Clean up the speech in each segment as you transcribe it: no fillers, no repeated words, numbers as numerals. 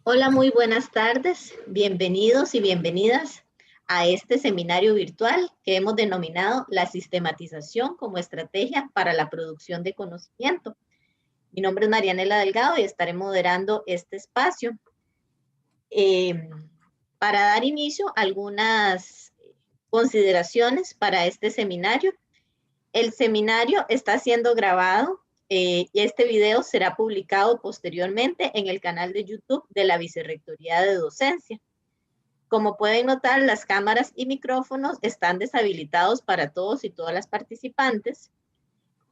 Hola, muy buenas tardes. Bienvenidos y bienvenidas a este seminario virtual que hemos denominado la sistematización como estrategia para la producción de conocimiento. Mi nombre es Marianela Delgado y estaré moderando este espacio. Para dar inicio a algunas consideraciones para este seminario. El seminario está siendo grabado y este video será publicado posteriormente en el canal de YouTube de la Vicerrectoría de Docencia. Como pueden notar, las cámaras y micrófonos están deshabilitados para todos y todas las participantes.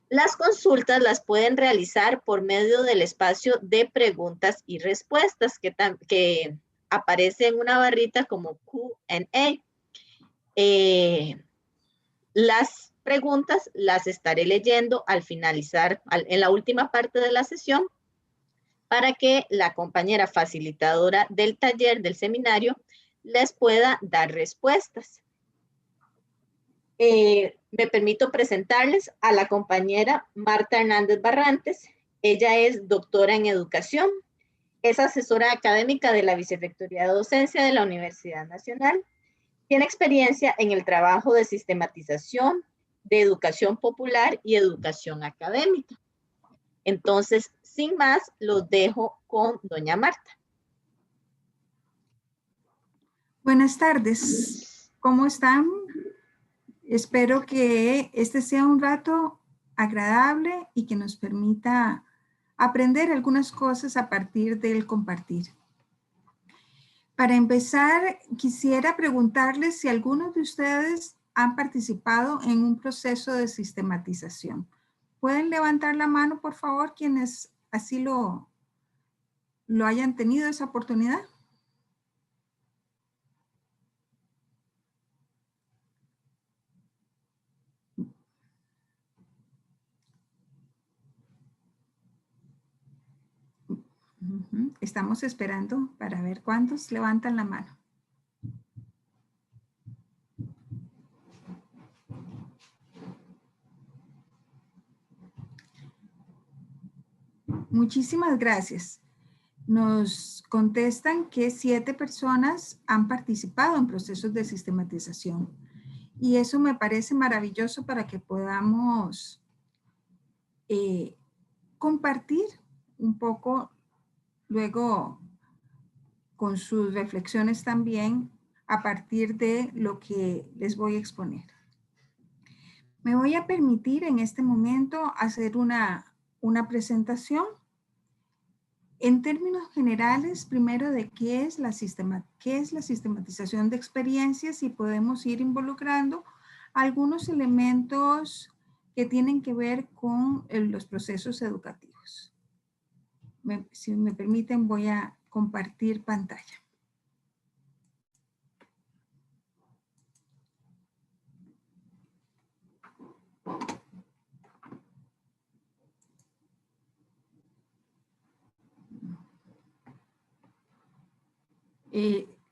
Las consultas las pueden realizar por medio del espacio de preguntas y respuestas que aparece en una barrita como Q&A. Las preguntas las estaré leyendo al finalizar, en la última parte de la sesión, para que la compañera facilitadora del taller, del seminario, les pueda dar respuestas. Me permito presentarles a la compañera Marta Hernández Barrantes. Ella es doctora en educación, es asesora académica de la Vicerrectoría de Docencia de la Universidad Nacional. Tiene experiencia en el trabajo de sistematización, de educación popular y educación académica. Entonces, sin más, los dejo con doña Marta. Buenas tardes, ¿cómo están? Espero que este sea un rato agradable y que nos permita aprender algunas cosas a partir del compartir. Para empezar, quisiera preguntarles si algunos de ustedes han participado en un proceso de sistematización. ¿Pueden levantar la mano, por favor, quienes así lo hayan tenido esa oportunidad? Estamos esperando para ver cuántos levantan la mano. Muchísimas gracias. Nos contestan que 7 personas han participado en procesos de sistematización. Y eso me parece maravilloso para que podamos compartir un poco luego con sus reflexiones también a partir de lo que les voy a exponer. Me voy a permitir en este momento hacer una presentación. En términos generales, primero de qué es la sistematización de experiencias y podemos ir involucrando algunos elementos que tienen que ver con los procesos educativos. Si me permiten, voy a compartir pantalla.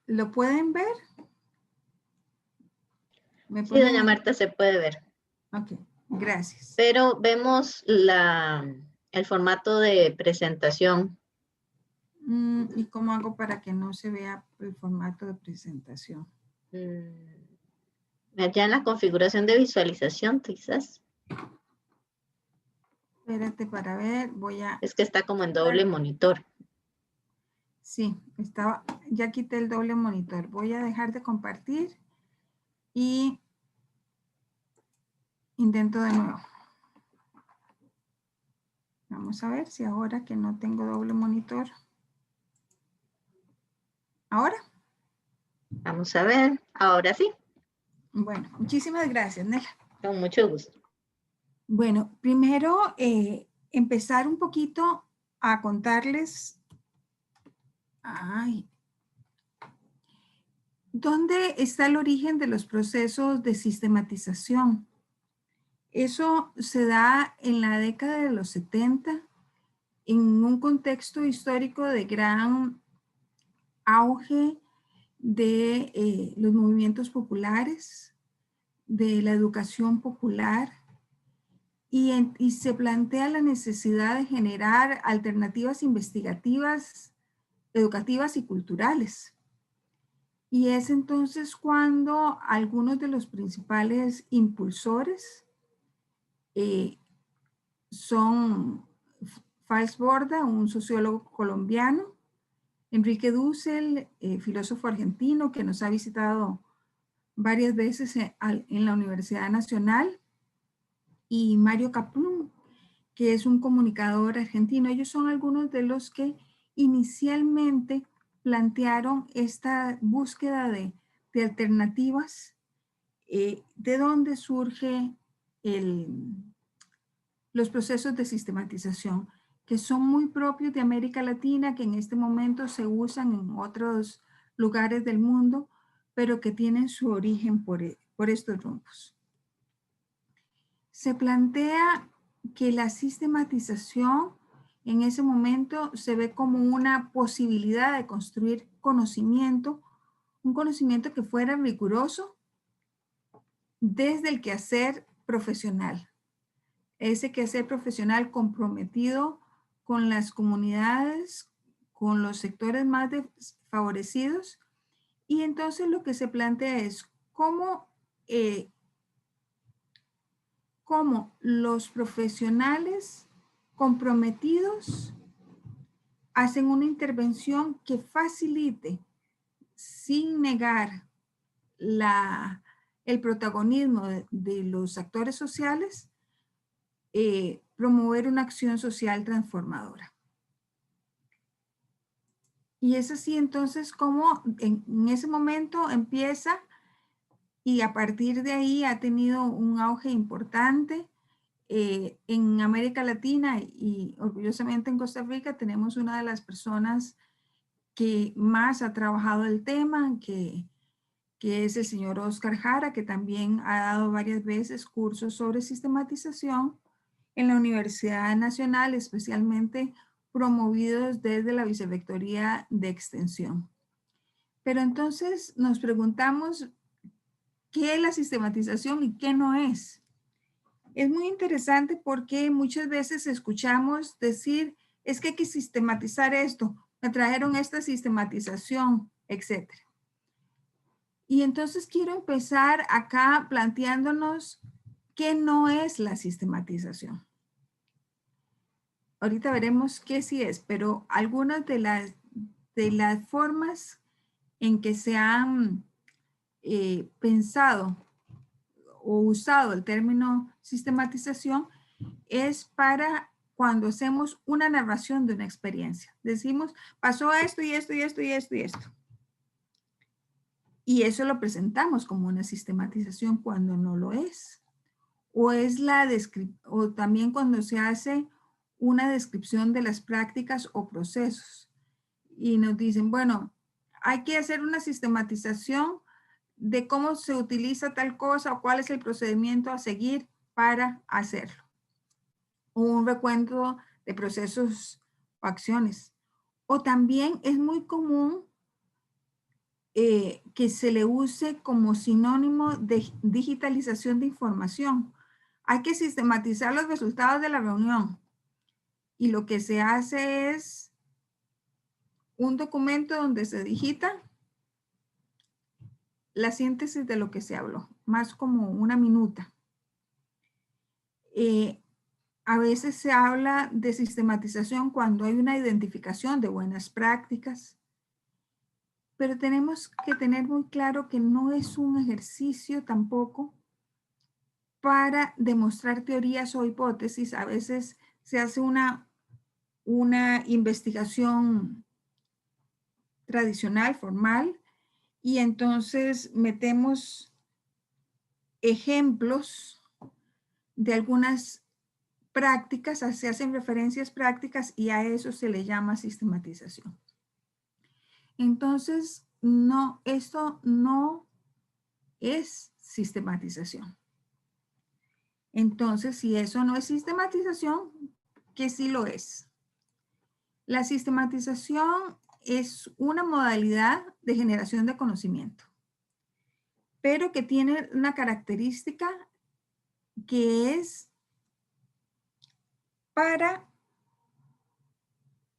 ¿Lo pueden ver? Sí, doña Marta, se puede ver. Ok, gracias. Pero vemos el formato de presentación. ¿Y cómo hago para que no se vea el formato de presentación? Allá en la configuración de visualización, quizás. Espérate para ver, Es que está como en doble monitor. Sí, ya quité el doble monitor. Voy a dejar de compartir y intento de nuevo. Vamos a ver si ahora que no tengo doble monitor. ¿Ahora? Vamos a ver, ahora sí. Bueno, muchísimas gracias, Nela. Con mucho gusto. Bueno, primero empezar un poquito a contarles ¿dónde está el origen de los procesos de sistematización? Eso se da en la década de los 70 en un contexto histórico de gran auge de los movimientos populares, de la educación popular, y se plantea la necesidad de generar alternativas investigativas educativas y culturales. Y es entonces cuando algunos de los principales impulsores son Fals Borda, un sociólogo colombiano, Enrique Dussel, filósofo argentino que nos ha visitado varias veces en la Universidad Nacional, y Mario Kaplun, que es un comunicador argentino. Ellos son algunos de los que inicialmente plantearon esta búsqueda de alternativas, de dónde surge los procesos de sistematización, que son muy propios de América Latina, que en este momento se usan en otros lugares del mundo, pero que tienen su origen por estos rumbos. Se plantea que la sistematización en ese momento se ve como una posibilidad de construir conocimiento, un conocimiento que fuera riguroso desde el quehacer profesional. Ese quehacer profesional comprometido con las comunidades, con los sectores más desfavorecidos. Y entonces lo que se plantea es cómo los profesionales comprometidos hacen una intervención que facilite, sin negar el protagonismo de los actores sociales, promover una acción social transformadora. Y es así entonces como en ese momento empieza, y a partir de ahí ha tenido un auge importante en América Latina, y orgullosamente en Costa Rica tenemos una de las personas que más ha trabajado el tema, que es el señor Oscar Jara, que también ha dado varias veces cursos sobre sistematización en la Universidad Nacional, especialmente promovidos desde la Vicerrectoría de Extensión. Pero entonces nos preguntamos, ¿qué es la sistematización y qué no es? Es muy interesante porque muchas veces escuchamos decir, es que hay que sistematizar esto, me trajeron esta sistematización, etc. Y entonces quiero empezar acá planteándonos qué no es la sistematización. Ahorita veremos qué sí es, pero algunas de las formas en que se han pensado o usado el término sistematización es para cuando hacemos una narración de una experiencia. Decimos, pasó esto y esto y esto y esto y esto. Y eso lo presentamos como una sistematización cuando no lo es. O también cuando se hace una descripción de las prácticas o procesos. Y nos dicen, bueno, hay que hacer una sistematización de cómo se utiliza tal cosa o cuál es el procedimiento a seguir para hacerlo. O un recuento de procesos o acciones. O también es muy común que se le use como sinónimo de digitalización de información. Hay que sistematizar los resultados de la reunión. Y lo que se hace es un documento donde se digita la síntesis de lo que se habló, más como una minuta. A veces se habla de sistematización cuando hay una identificación de buenas prácticas, pero tenemos que tener muy claro que no es un ejercicio tampoco para demostrar teorías o hipótesis. A veces se hace una investigación tradicional, formal, y entonces metemos ejemplos de algunas prácticas, se hacen referencias prácticas y a eso se le llama sistematización. Entonces, no, esto no es sistematización. Entonces, si eso no es sistematización, ¿qué sí lo es? La sistematización es una modalidad de generación de conocimiento, pero que tiene una característica que es para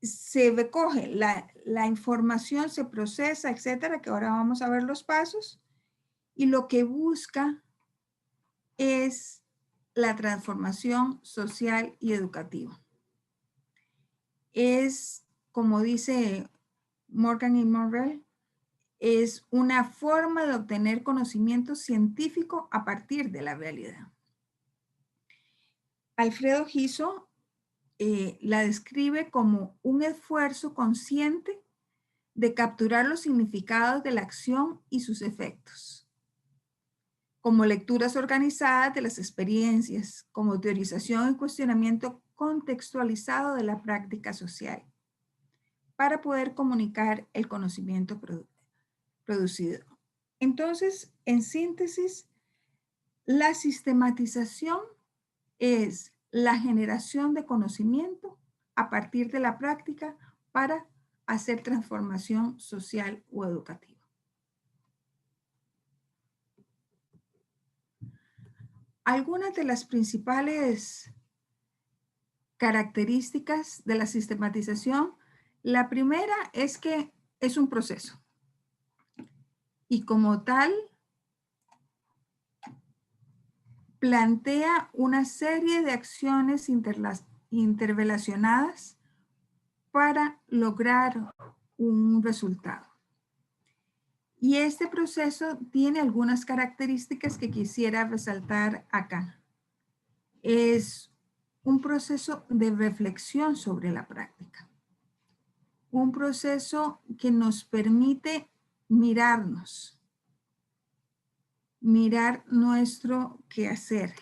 se recoge la información, se procesa, etcétera, que ahora vamos a ver los pasos, y lo que busca es la transformación social y educativa. Es, como dice Morgan y Morrell, es una forma de obtener conocimiento científico a partir de la realidad. Alfredo Giso la describe como un esfuerzo consciente de capturar los significados de la acción y sus efectos, como lecturas organizadas de las experiencias, como teorización y cuestionamiento contextualizado de la práctica social, para poder comunicar el conocimiento producido. Entonces, en síntesis, la sistematización es la generación de conocimiento a partir de la práctica para hacer transformación social o educativa. Algunas de las principales características de la sistematización, la primera es que es un proceso y como tal plantea una serie de acciones interrelacionadas para lograr un resultado. Y este proceso tiene algunas características que quisiera resaltar acá. Es un proceso de reflexión sobre la práctica. Un proceso que nos permite mirarnos, mirar nuestro quehacer.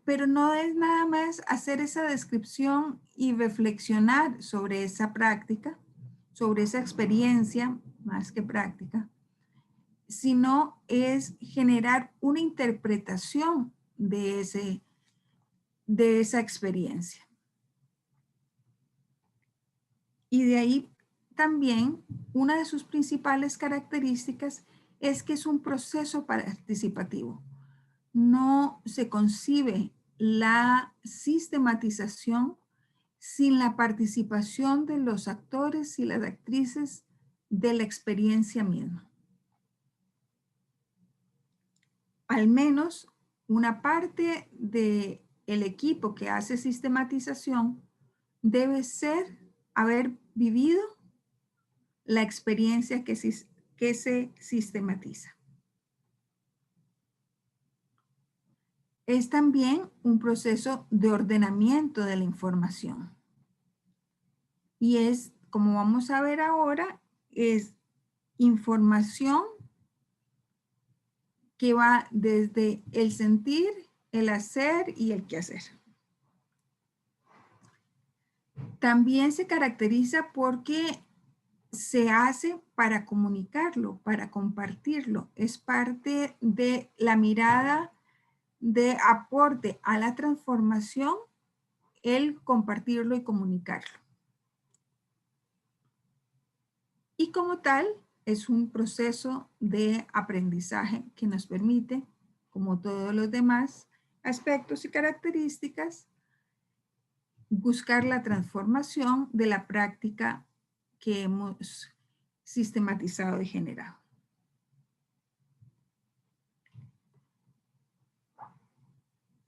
Pero no es nada más hacer esa descripción y reflexionar sobre esa práctica, sobre esa experiencia, más que práctica, sino es generar una interpretación de esa experiencia. Y de ahí también una de sus principales características es que es un proceso participativo. No se concibe la sistematización sin la participación de los actores y las actrices de la experiencia misma. Al menos una parte del equipo que hace sistematización debe haber vivido la experiencia que se sistematiza. Es también un proceso de ordenamiento de la información. Y es, como vamos a ver ahora, es información que va desde el sentir, el hacer y el quehacer. También se caracteriza porque se hace para comunicarlo, para compartirlo. Es parte de la mirada de aporte a la transformación, el compartirlo y comunicarlo. Y como tal, es un proceso de aprendizaje que nos permite, como todos los demás aspectos y características, buscar la transformación de la práctica que hemos sistematizado y generado.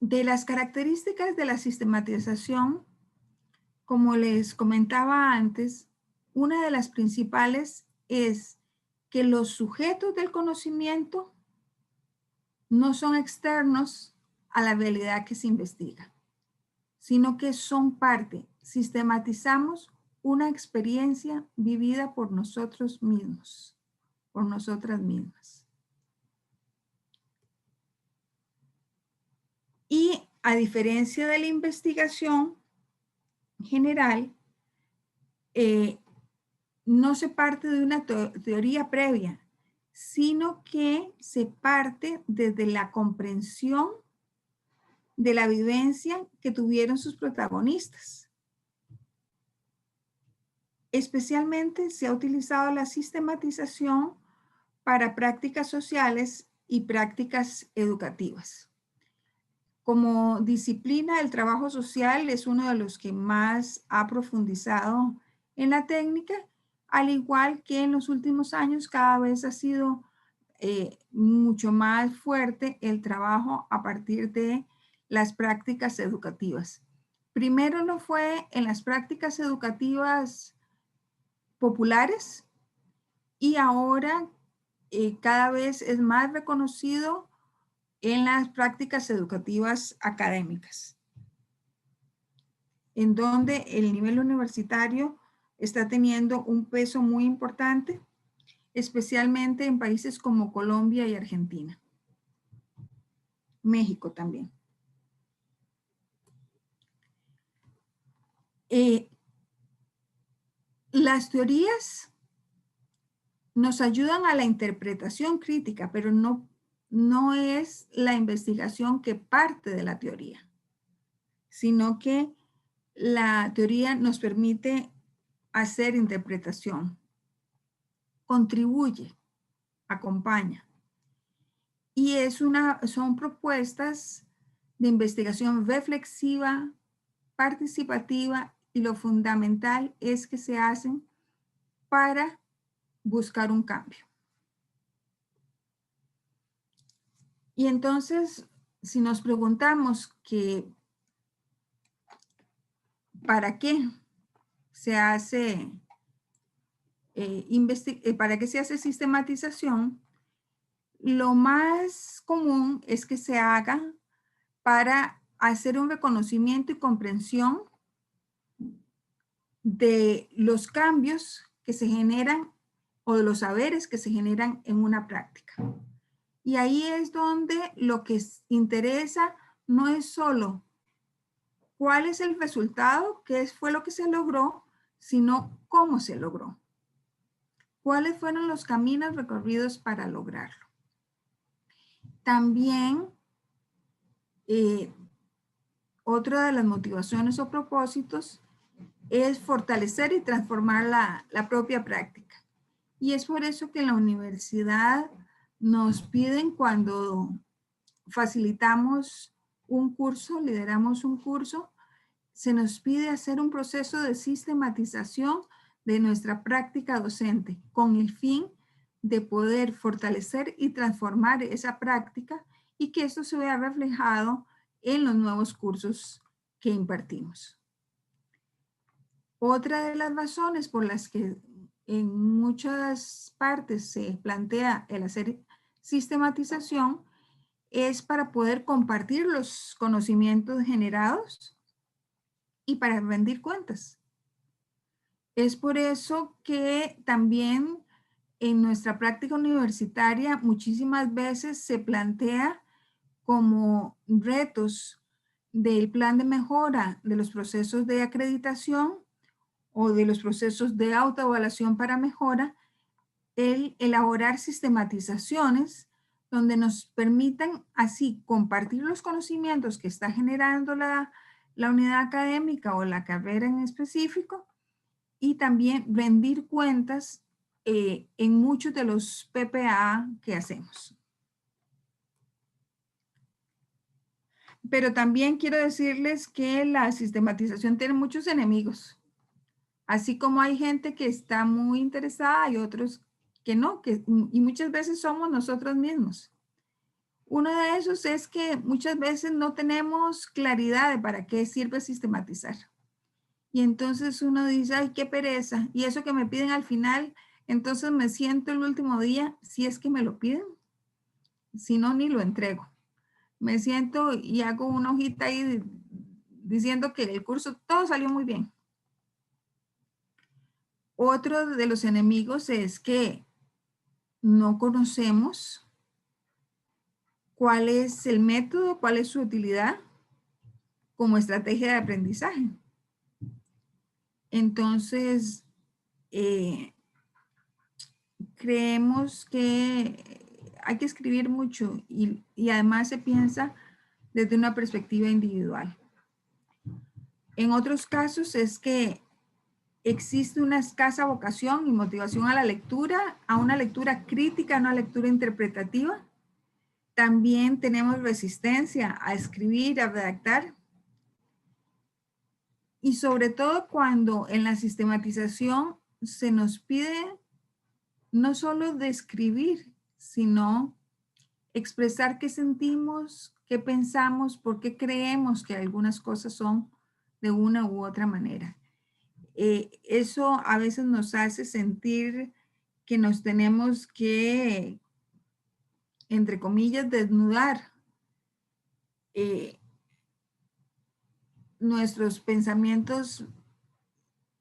De las características de la sistematización, como les comentaba antes, una de las principales es que los sujetos del conocimiento no son externos a la realidad que se investiga, sino que son parte. Sistematizamos una experiencia vivida por nosotros mismos, por nosotras mismas. Y a diferencia de la investigación general, no se parte de una teoría previa, sino que se parte desde la comprensión de la vivencia que tuvieron sus protagonistas. Especialmente se ha utilizado la sistematización para prácticas sociales y prácticas educativas. Como disciplina, el trabajo social es uno de los que más ha profundizado en la técnica, al igual que en los últimos años cada vez ha sido mucho más fuerte el trabajo a partir de las prácticas educativas. Primero lo fue en las prácticas educativas populares y ahora cada vez es más reconocido en las prácticas educativas académicas, en donde el nivel universitario está teniendo un peso muy importante, especialmente en países como Colombia y Argentina. México también. Las teorías nos ayudan a la interpretación crítica, pero no es la investigación que parte de la teoría, sino que la teoría nos permite hacer interpretación, contribuye, acompaña. Y son propuestas de investigación reflexiva, participativa, y lo fundamental es que se hacen para buscar un cambio. Y entonces, si nos preguntamos que ¿para qué se hace para qué se hace sistematización? Lo más común es que se haga para hacer un reconocimiento y comprensión de los cambios que se generan o de los saberes que se generan en una práctica. Y ahí es donde lo que interesa no es solo cuál es el resultado, qué fue lo que se logró, sino cómo se logró. ¿Cuáles fueron los caminos recorridos para lograrlo? También, otra de las motivaciones o propósitos es fortalecer y transformar la propia práctica. Y es por eso que en la universidad nos piden, cuando facilitamos un curso, lideramos un curso, se nos pide hacer un proceso de sistematización de nuestra práctica docente con el fin de poder fortalecer y transformar esa práctica y que esto se vea reflejado en los nuevos cursos que impartimos. Otra de las razones por las que en muchas partes se plantea el hacer sistematización es para poder compartir los conocimientos generados y para rendir cuentas. Es por eso que también en nuestra práctica universitaria muchísimas veces se plantea como retos del plan de mejora de los procesos de acreditación o de los procesos de autoevaluación para mejora, el elaborar sistematizaciones donde nos permitan así compartir los conocimientos que está generando la unidad académica o la carrera en específico y también rendir cuentas en muchos de los PPA que hacemos. Pero también quiero decirles que la sistematización tiene muchos enemigos. Así como hay gente que está muy interesada, hay otros que no, y muchas veces somos nosotros mismos. Uno de esos es que muchas veces no tenemos claridad de para qué sirve sistematizar. Y entonces uno dice, ay, qué pereza. Y eso que me piden al final, entonces me siento el último día, si es que me lo piden. Si no, ni lo entrego. Me siento y hago una hojita ahí diciendo que el curso todo salió muy bien. Otro de los enemigos es que no conocemos cuál es el método, cuál es su utilidad como estrategia de aprendizaje. Entonces, creemos que hay que escribir mucho y además se piensa desde una perspectiva individual. En otros casos es que existe una escasa vocación y motivación a la lectura, a una lectura crítica, a una lectura interpretativa, También tenemos resistencia a escribir, a redactar. Y sobre todo cuando en la sistematización se nos pide no solo describir, sino expresar qué sentimos, qué pensamos, por qué creemos que algunas cosas son de una u otra manera. Eso a veces nos hace sentir que nos tenemos que, entre comillas, desnudar nuestros pensamientos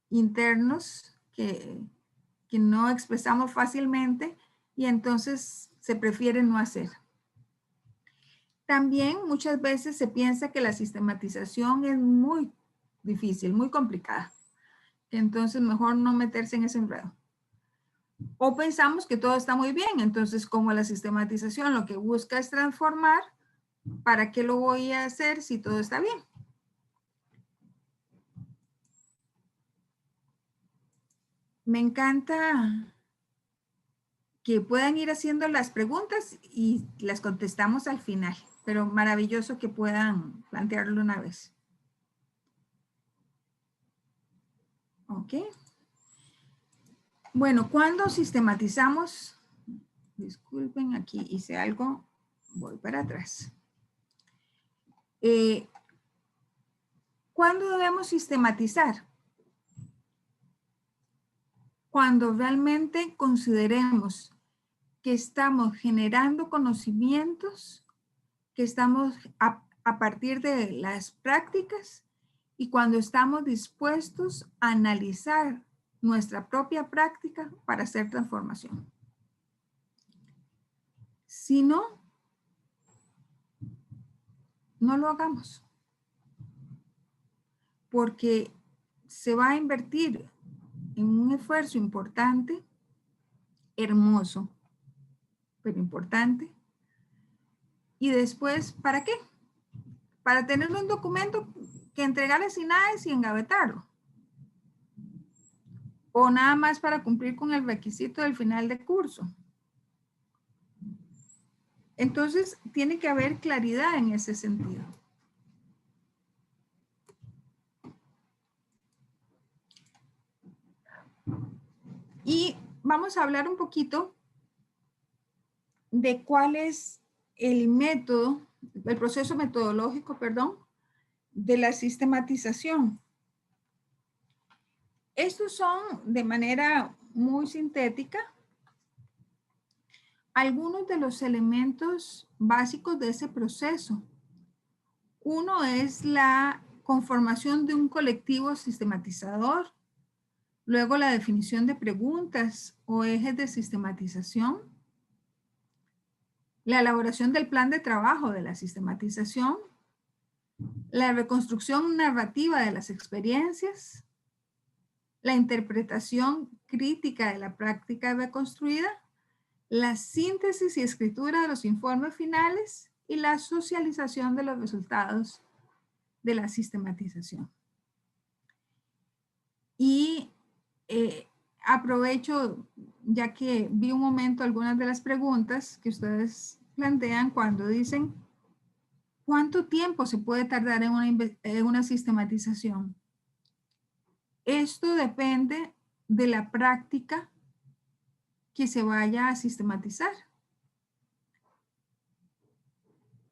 internos que no expresamos fácilmente y entonces se prefiere no hacer. También muchas veces se piensa que la sistematización es muy difícil, muy complicada. Entonces mejor no meterse en ese enredo. O pensamos que todo está muy bien, entonces como la sistematización lo que busca es transformar, ¿para qué lo voy a hacer si todo está bien? Me encanta que puedan ir haciendo las preguntas y las contestamos al final, pero maravilloso que puedan plantearlo una vez. Ok. Bueno, cuando sistematizamos, disculpen, aquí hice algo, voy para atrás. ¿Cuándo debemos sistematizar? Cuando realmente consideremos que estamos generando conocimientos, que estamos a partir de las prácticas y cuando estamos dispuestos a analizar nuestra propia práctica para hacer transformación. Si no, no lo hagamos. Porque se va a invertir en un esfuerzo importante, hermoso, pero importante. Y después, ¿para qué? Para tener un documento que entregarle sin nada y engavetarlo. O nada más para cumplir con el requisito del final de curso. Entonces, tiene que haber claridad en ese sentido. Y vamos a hablar un poquito de cuál es el método, el proceso metodológico, perdón, de la sistematización. Estos son, de manera muy sintética, algunos de los elementos básicos de ese proceso. Uno es la conformación de un colectivo sistematizador, luego la definición de preguntas o ejes de sistematización, la elaboración del plan de trabajo de la sistematización, la reconstrucción narrativa de las experiencias, la interpretación crítica de la práctica reconstruida, la síntesis y escritura de los informes finales y la socialización de los resultados de la sistematización. Y aprovecho, ya que vi un momento algunas de las preguntas que ustedes plantean cuando dicen, ¿cuánto tiempo se puede tardar en una sistematización? Esto depende de la práctica que se vaya a sistematizar.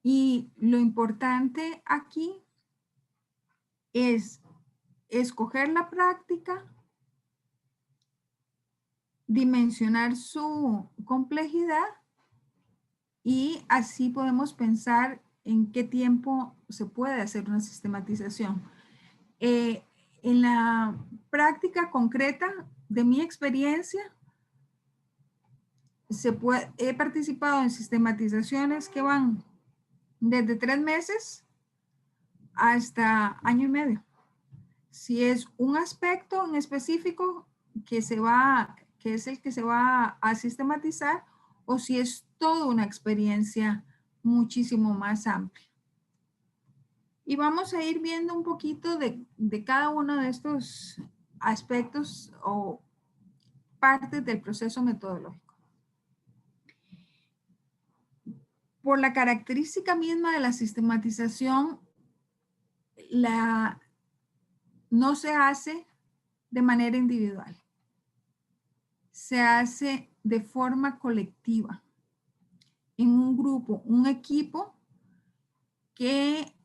Y lo importante aquí es escoger la práctica, dimensionar su complejidad y así podemos pensar en qué tiempo se puede hacer una sistematización. En la práctica concreta de mi experiencia, he participado en sistematizaciones que van desde 3 meses hasta año y medio. Si es un aspecto en específico que es el que se va a sistematizar, o si es toda una experiencia muchísimo más amplia. Y vamos a ir viendo un poquito de cada uno de estos aspectos o partes del proceso metodológico. Por la característica misma de la sistematización, no se hace de manera individual. Se hace de forma colectiva, en un grupo, un equipo que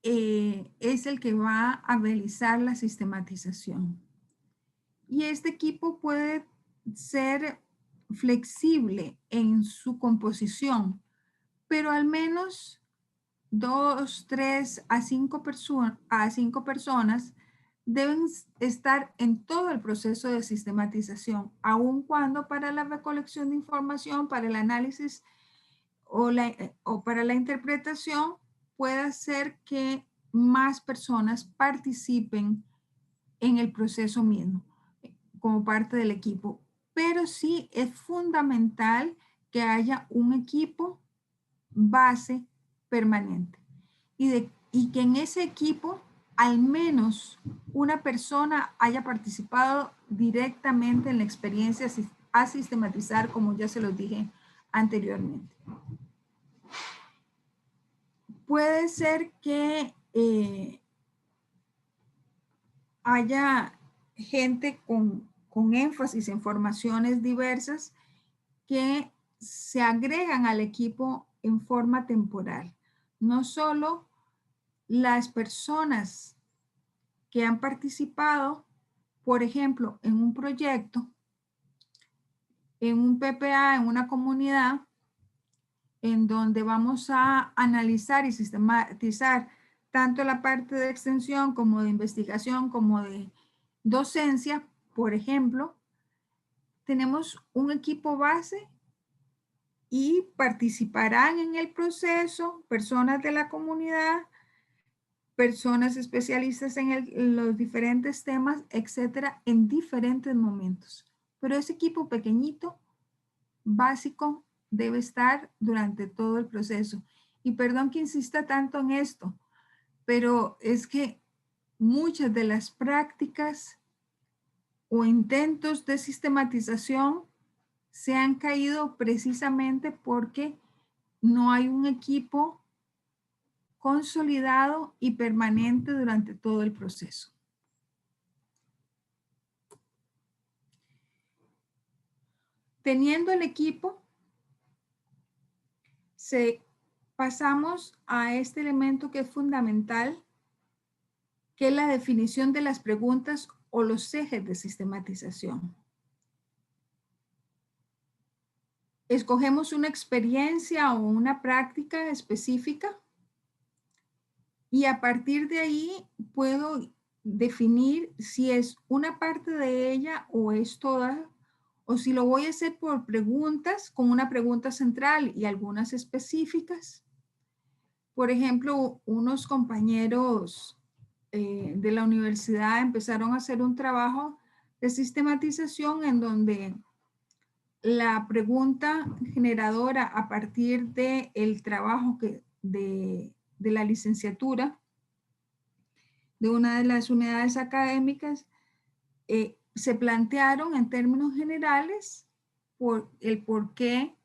es el que va a realizar la sistematización. Y este equipo puede ser flexible en su composición, pero al menos 2, 3 a 5 personas deben estar en todo el proceso de sistematización, aun cuando para la recolección de información, para el análisis o para la interpretación, pueda ser que más personas participen en el proceso mismo como parte del equipo. Pero sí es fundamental que haya un equipo base permanente y que en ese equipo al menos una persona haya participado directamente en la experiencia a sistematizar, como ya se los dije anteriormente. Puede ser que haya gente con énfasis en formaciones diversas que se agregan al equipo en forma temporal. No solo las personas que han participado, por ejemplo, en un proyecto, en un PPA, en una comunidad, en donde vamos a analizar y sistematizar tanto la parte de extensión como de investigación, como de docencia, por ejemplo, tenemos un equipo base y participarán en el proceso personas de la comunidad, personas especialistas en los diferentes temas, etcétera, en diferentes momentos. Pero ese equipo pequeñito, básico, debe estar durante todo el proceso. Y perdón que insista tanto en esto, pero es que muchas de las prácticas o intentos de sistematización se han caído precisamente porque no hay un equipo consolidado y permanente durante todo el proceso. Teniendo el equipo, pasamos a este elemento que es fundamental, que es la definición de las preguntas o los ejes de sistematización. Escogemos una experiencia o una práctica específica y a partir de ahí puedo definir si es una parte de ella o es toda, o si lo voy a hacer por preguntas, con una pregunta central y algunas específicas. Por ejemplo, unos compañeros de la universidad empezaron a hacer un trabajo de sistematización en donde la pregunta generadora a partir del trabajo de la licenciatura de una de las unidades académicas se plantearon en términos generales por el por qué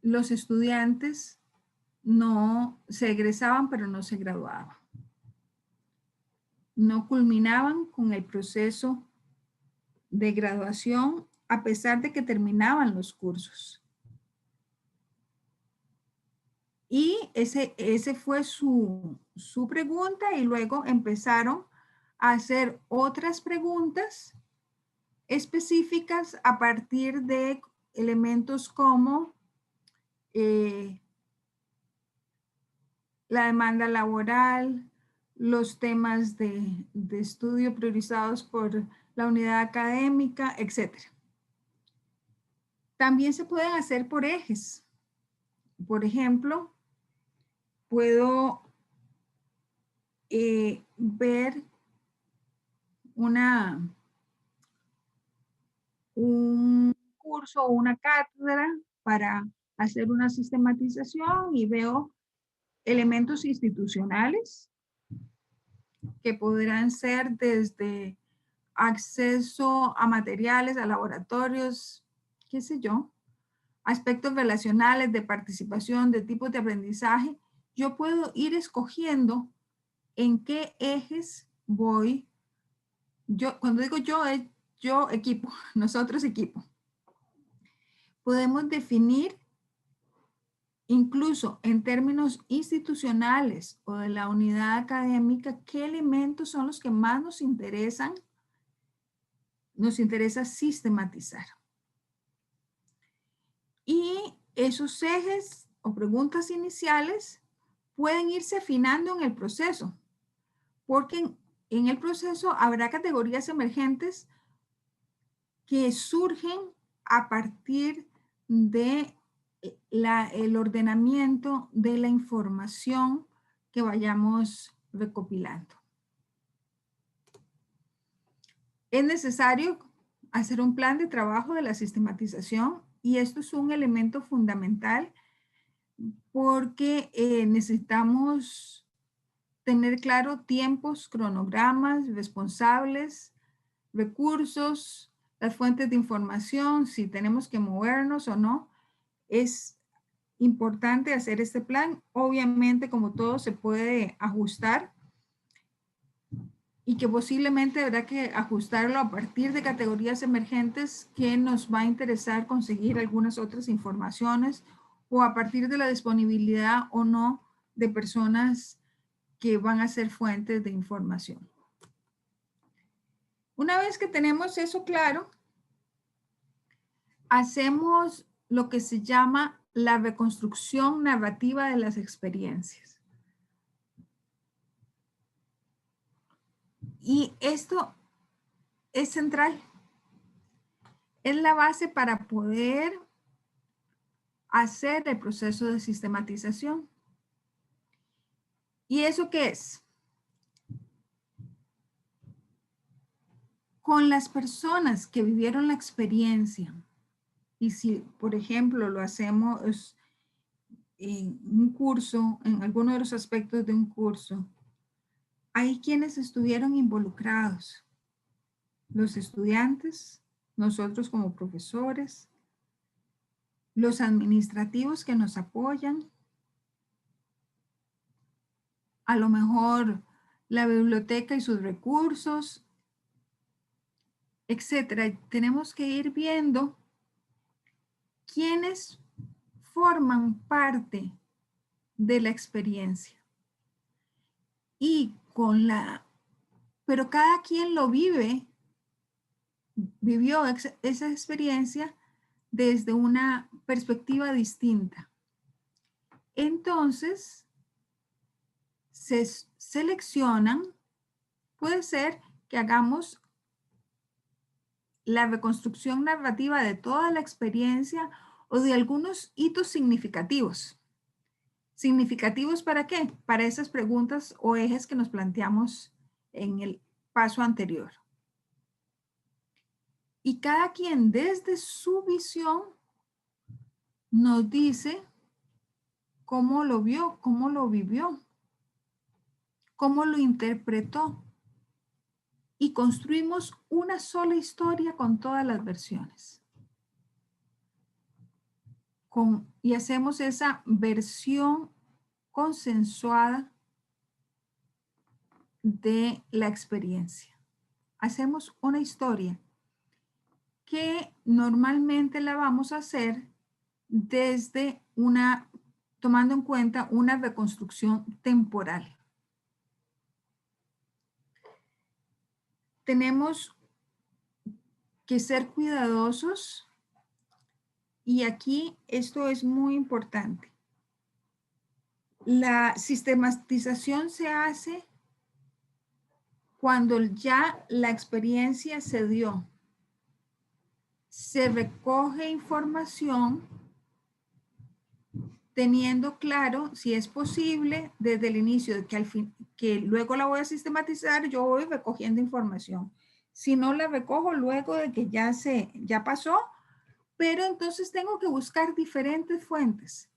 los estudiantes no se egresaban pero no se graduaban. No culminaban con el proceso de graduación a pesar de que terminaban los cursos. Y ese fue su pregunta y luego empezaron a hacer otras preguntas específicas a partir de elementos como la demanda laboral, los temas de estudio priorizados por la unidad académica, etc. También se pueden hacer por ejes. Por ejemplo, puedo ver un curso o una cátedra para hacer una sistematización y veo elementos institucionales que podrán ser desde acceso a materiales, a laboratorios, qué sé yo, aspectos relacionales, de participación, de tipos de aprendizaje, yo puedo ir escogiendo en qué ejes voy. Cuando digo yo, es yo equipo, nosotros equipo. Podemos definir incluso en términos institucionales o de la unidad académica, qué elementos son los que más nos interesa sistematizar. Y esos ejes o preguntas iniciales pueden irse afinando en el proceso, porque en el proceso habrá categorías emergentes que surgen a partir de el ordenamiento de la información que vayamos recopilando. Es necesario hacer un plan de trabajo de la sistematización y esto es un elemento fundamental porque necesitamos tener claro tiempos, cronogramas, responsables, recursos, las fuentes de información, si tenemos que movernos o no. Es importante hacer este plan. Obviamente, como todo, se puede ajustar y que posiblemente habrá que ajustarlo a partir de categorías emergentes que nos va a interesar conseguir algunas otras informaciones o a partir de la disponibilidad o no de personas que van a ser fuentes de información. Una vez que tenemos eso claro, hacemos lo que se llama la reconstrucción narrativa de las experiencias. Y esto es central. Es la base para poder hacer el proceso de sistematización. ¿Y eso qué es? Con las personas que vivieron la experiencia, y si, por ejemplo, lo hacemos en un curso, en alguno de los aspectos de un curso, hay quienes estuvieron involucrados, los estudiantes, nosotros como profesores, los administrativos que nos apoyan, a lo mejor la biblioteca y sus recursos, etcétera. Tenemos que ir viendo quiénes forman parte de la experiencia. Pero cada quien vivió esa experiencia desde una perspectiva distinta. Entonces, se seleccionan, puede ser que hagamos la reconstrucción narrativa de toda la experiencia o de algunos hitos significativos. ¿Significativos para qué? Para esas preguntas o ejes que nos planteamos en el paso anterior. Y cada quien desde su visión nos dice cómo lo vio, cómo lo vivió, cómo lo interpretó. Y construimos una sola historia con todas las versiones. Y hacemos esa versión consensuada de la experiencia. Hacemos una historia que normalmente la vamos a hacer desde tomando en cuenta una reconstrucción temporal. Tenemos que ser cuidadosos y aquí esto es muy importante. La sistematización se hace cuando ya la experiencia se dio. Se recoge información teniendo claro si es posible desde el inicio de que luego la voy a sistematizar, yo voy recogiendo información. Si no la recojo luego de que ya pasó, pero entonces tengo que buscar diferentes fuentes.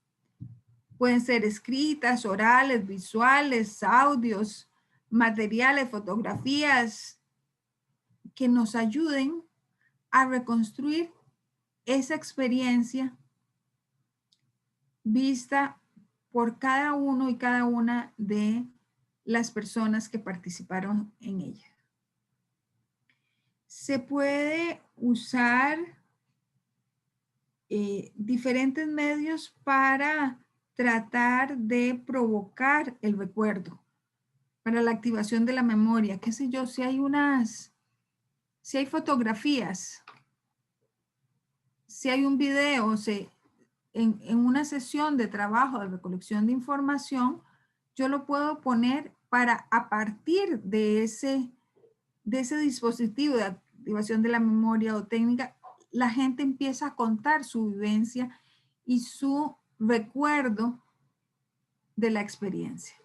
Pueden ser escritas, orales, visuales, audios, materiales, fotografías que nos ayuden a reconstruir esa experiencia vista por cada uno y cada una de las personas que participaron en ella. Se puede usar diferentes medios para tratar de provocar el recuerdo, para la activación de la memoria. Qué sé yo, si hay fotografías, si hay un video, en una sesión de trabajo de recolección de información, yo lo puedo poner para, a partir de ese dispositivo de activación de la memoria o técnica, la gente empieza a contar su vivencia y su recuerdo de la experiencia.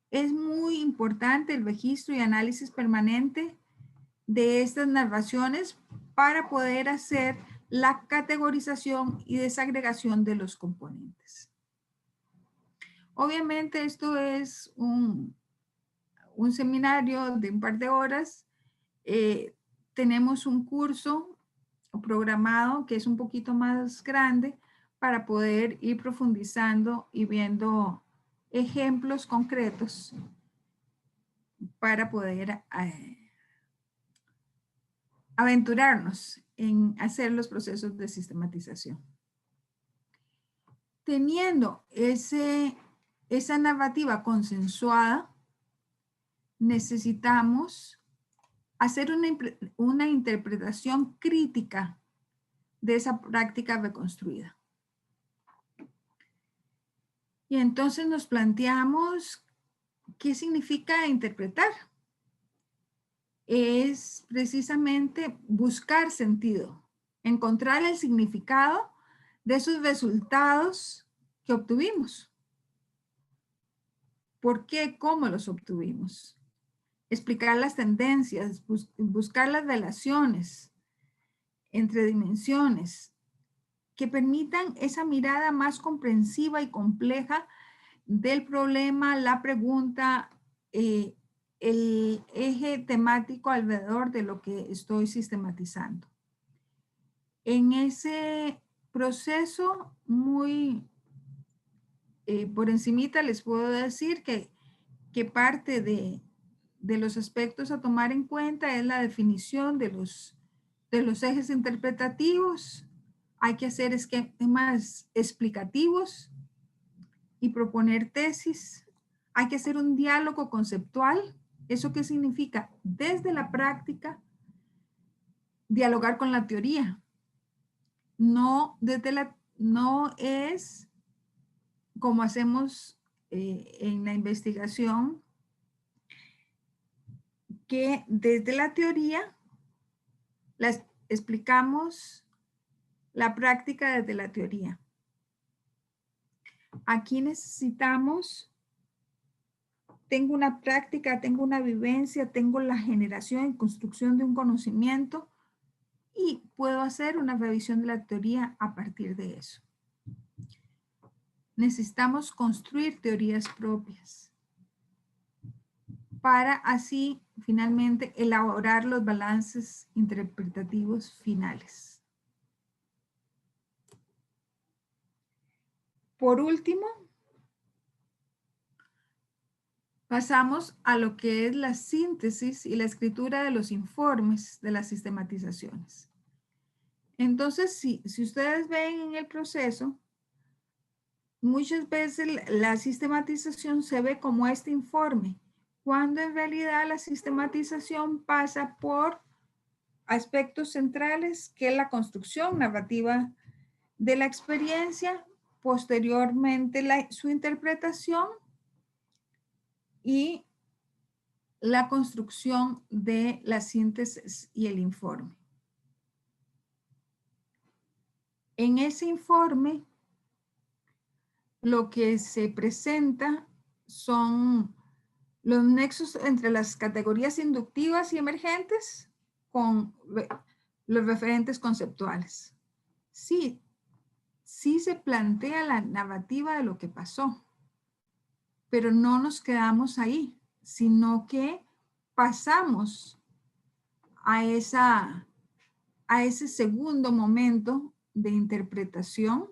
Es muy importante el registro y análisis permanente de estas narraciones para poder hacer la categorización y desagregación de los componentes. Obviamente esto es un seminario de un par de horas. Tenemos un curso programado que es un poquito más grande para poder ir profundizando y viendo ejemplos concretos para poder aventurarnos en hacer los procesos de sistematización. Teniendo esa narrativa consensuada, necesitamos hacer una interpretación crítica de esa práctica reconstruida. Y entonces nos planteamos qué significa interpretar. Es precisamente buscar sentido, encontrar el significado de esos resultados que obtuvimos. ¿Por qué? ¿Cómo los obtuvimos? Explicar las tendencias, buscar las relaciones entre dimensiones que permitan esa mirada más comprensiva y compleja del problema, la pregunta, el eje temático alrededor de lo que estoy sistematizando. En ese proceso, muy por encimita les puedo decir que parte de los aspectos a tomar en cuenta es la definición de los ejes interpretativos. Hay que hacer esquemas explicativos y proponer tesis. Hay que hacer un diálogo conceptual. ¿Eso qué significa? Desde la práctica, dialogar con la teoría. No es como hacemos en la investigación, que desde la teoría explicamos la práctica desde la teoría. Aquí necesitamos, tengo una práctica, tengo una vivencia, tengo la generación y construcción de un conocimiento y puedo hacer una revisión de la teoría a partir de eso. Necesitamos construir teorías propias para así finalmente elaborar los balances interpretativos finales. Por último, pasamos a lo que es la síntesis y la escritura de los informes de las sistematizaciones. Entonces, si ustedes ven en el proceso, muchas veces la sistematización se ve como este informe, cuando en realidad la sistematización pasa por aspectos centrales, que es la construcción narrativa de la experiencia, posteriormente su interpretación y la construcción de la síntesis y el informe. En ese informe, lo que se presenta son los nexos entre las categorías inductivas y emergentes con los referentes conceptuales. Sí se plantea la narrativa de lo que pasó, pero no nos quedamos ahí, sino que pasamos a ese segundo momento de interpretación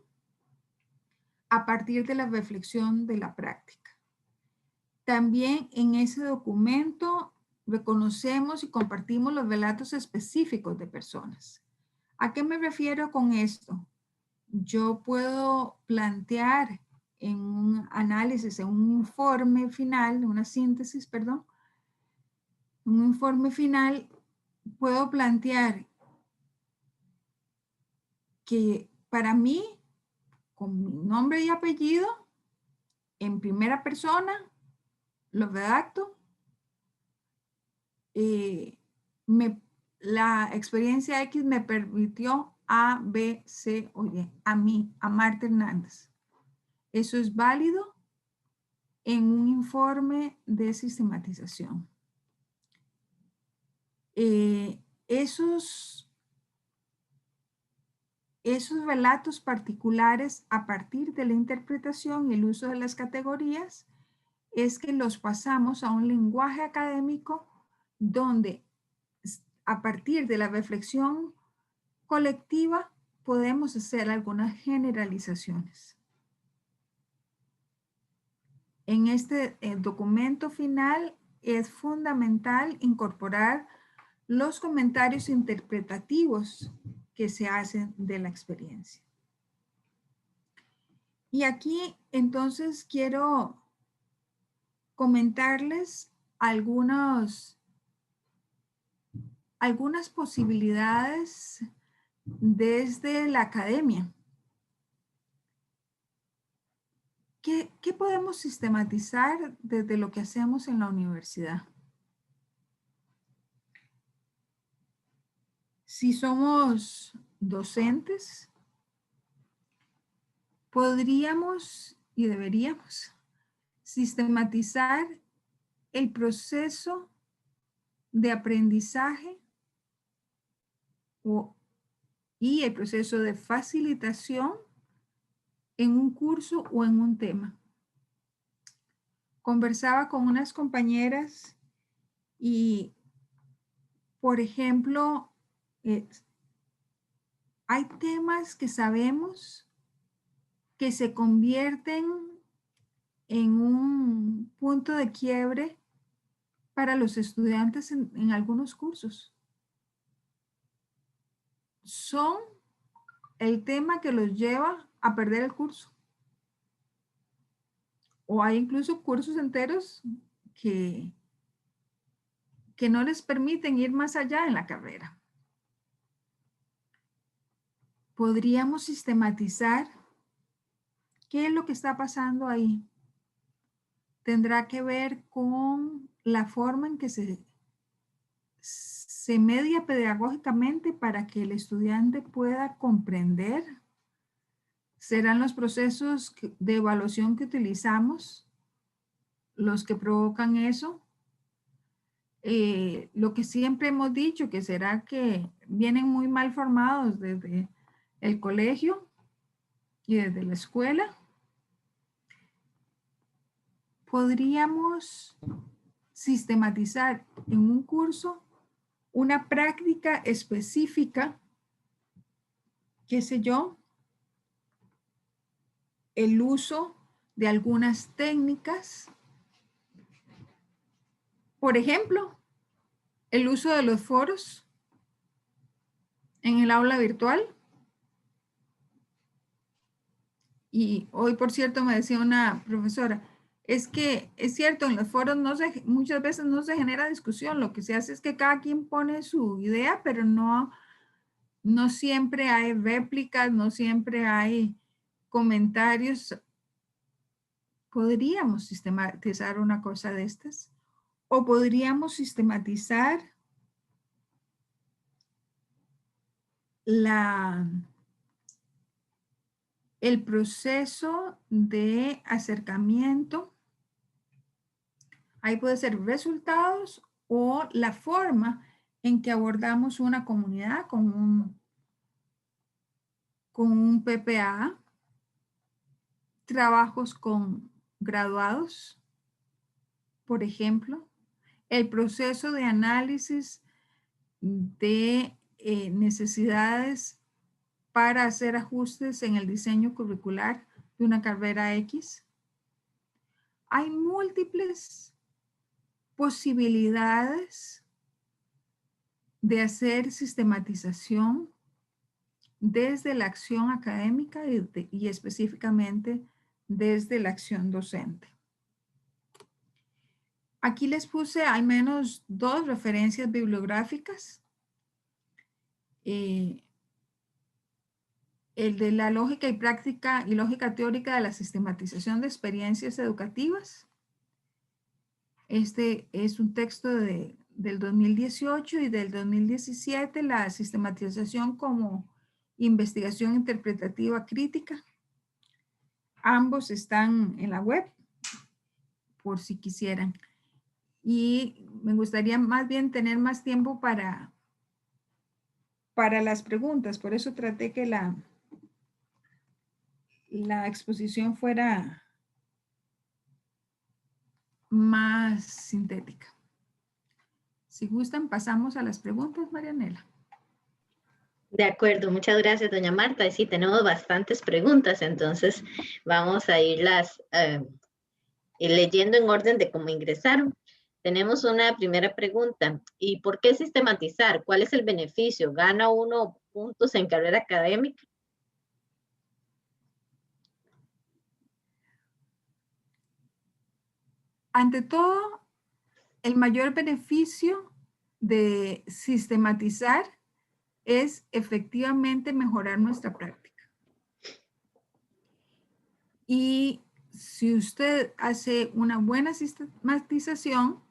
a partir de la reflexión de la práctica. También en ese documento reconocemos y compartimos los relatos específicos de personas. ¿A qué me refiero con esto? Yo puedo plantear en un análisis, en un informe final, una síntesis, perdón, un informe final, puedo plantear que para mí, con mi nombre y apellido, en primera persona, lo redacto, la experiencia X me permitió A, B, C o Y, a mí, a Marta Hernández. Eso es válido en un informe de sistematización. Esos relatos particulares a partir de la interpretación y el uso de las categorías es que los pasamos a un lenguaje académico donde a partir de la reflexión colectiva podemos hacer algunas generalizaciones. En este documento final es fundamental incorporar los comentarios interpretativos que se hacen de la experiencia. Y aquí entonces quiero comentarles algunas posibilidades desde la academia. ¿Qué podemos sistematizar desde lo que hacemos en la universidad? Si somos docentes, podríamos y deberíamos sistematizar el proceso de aprendizaje y el proceso de facilitación en un curso o en un tema. Conversaba con unas compañeras y, por ejemplo, hay temas que sabemos que se convierten en un punto de quiebre para los estudiantes en algunos cursos. Son el tema que los lleva a perder el curso. O hay incluso cursos enteros que no les permiten ir más allá en la carrera. Podríamos sistematizar qué es lo que está pasando ahí. Tendrá que ver con la forma en que se media pedagógicamente para que el estudiante pueda comprender. Serán los procesos de evaluación que utilizamos los que provocan eso. Lo que siempre hemos dicho, que será que vienen muy mal formados desde el colegio y desde la escuela. Podríamos sistematizar en un curso una práctica específica, qué sé yo, el uso de algunas técnicas. Por ejemplo, el uso de los foros en el aula virtual. Y hoy, por cierto, me decía una profesora, es que es cierto, en los foros muchas veces no se genera discusión, lo que se hace es que cada quien pone su idea, pero no siempre hay réplicas, no siempre hay comentarios. ¿Podríamos sistematizar una cosa de estas? ¿O podríamos sistematizar el proceso de acercamiento? Ahí puede ser resultados o la forma en que abordamos una comunidad con un PPA, trabajos con graduados, por ejemplo, el proceso de análisis de necesidades para hacer ajustes en el diseño curricular de una carrera X. Hay múltiples posibilidades de hacer sistematización desde la acción académica y específicamente desde la acción docente. Aquí les puse al menos 2 referencias bibliográficas. El de la lógica y práctica y lógica teórica de la sistematización de experiencias educativas. Este es un texto del 2018 y del 2017, la sistematización como investigación interpretativa crítica. Ambos están en la web, por si quisieran. Y me gustaría más bien tener más tiempo para las preguntas. Por eso traté que la exposición fuera más sintética. Si gustan, pasamos a las preguntas, Marianela. De acuerdo, muchas gracias, doña Marta. Sí, tenemos bastantes preguntas, entonces vamos a irlas leyendo en orden de cómo ingresaron. Tenemos una primera pregunta. ¿Y por qué sistematizar? ¿Cuál es el beneficio? ¿Gana uno puntos en carrera académica? Ante todo, el mayor beneficio de sistematizar es efectivamente mejorar nuestra práctica. Y si usted hace una buena sistematización,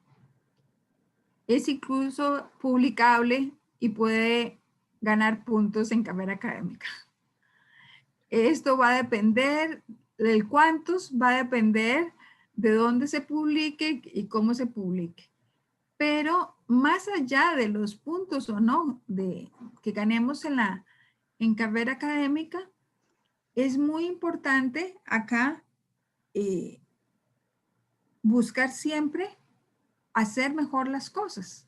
es incluso publicable y puede ganar puntos en carrera académica. Esto va a depender del cuántos, va a depender de dónde se publique y cómo se publique. Pero más allá de los puntos o no que ganemos en carrera académica, es muy importante acá buscar siempre hacer mejor las cosas.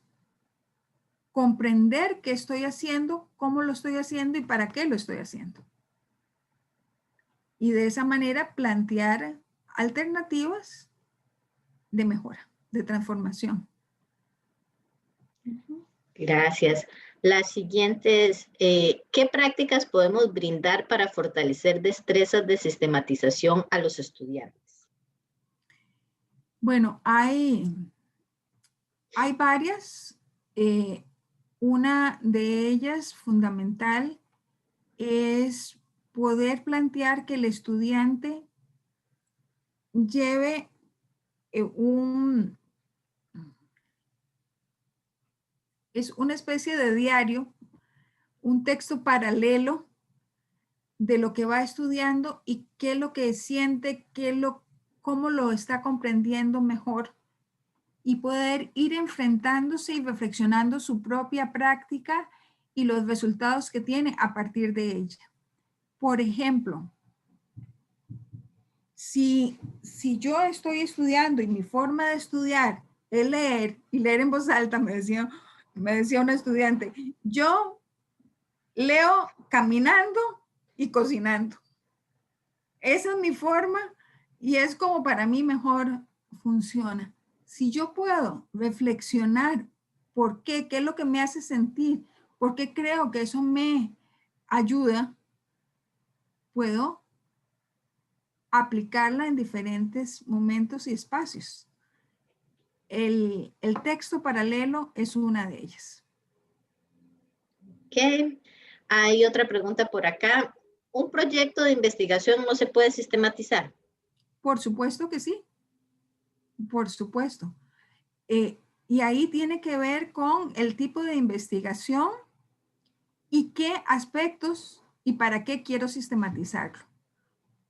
Comprender qué estoy haciendo, cómo lo estoy haciendo y para qué lo estoy haciendo. Y de esa manera plantear alternativas de mejora, de transformación. Gracias. La siguiente es, ¿qué prácticas podemos brindar para fortalecer destrezas de sistematización a los estudiantes? Bueno, hay varias. Una de ellas fundamental es poder plantear que el estudiante lleve es una especie de diario, un texto paralelo de lo que va estudiando y qué es lo que siente, cómo lo está comprendiendo mejor y poder ir enfrentándose y reflexionando su propia práctica y los resultados que tiene a partir de ella. Por ejemplo, si yo estoy estudiando y mi forma de estudiar es leer y leer en voz alta, me decía una estudiante, yo leo caminando y cocinando. Esa es mi forma y es como para mí mejor funciona. Si yo puedo reflexionar por qué es lo que me hace sentir, por qué creo que eso me ayuda, puedo aplicarla en diferentes momentos y espacios. El texto paralelo es una de ellas. Ok. Hay otra pregunta por acá. ¿Un proyecto de investigación no se puede sistematizar? Por supuesto que sí. Por supuesto. Y ahí tiene que ver con el tipo de investigación y qué aspectos y para qué quiero sistematizarlo.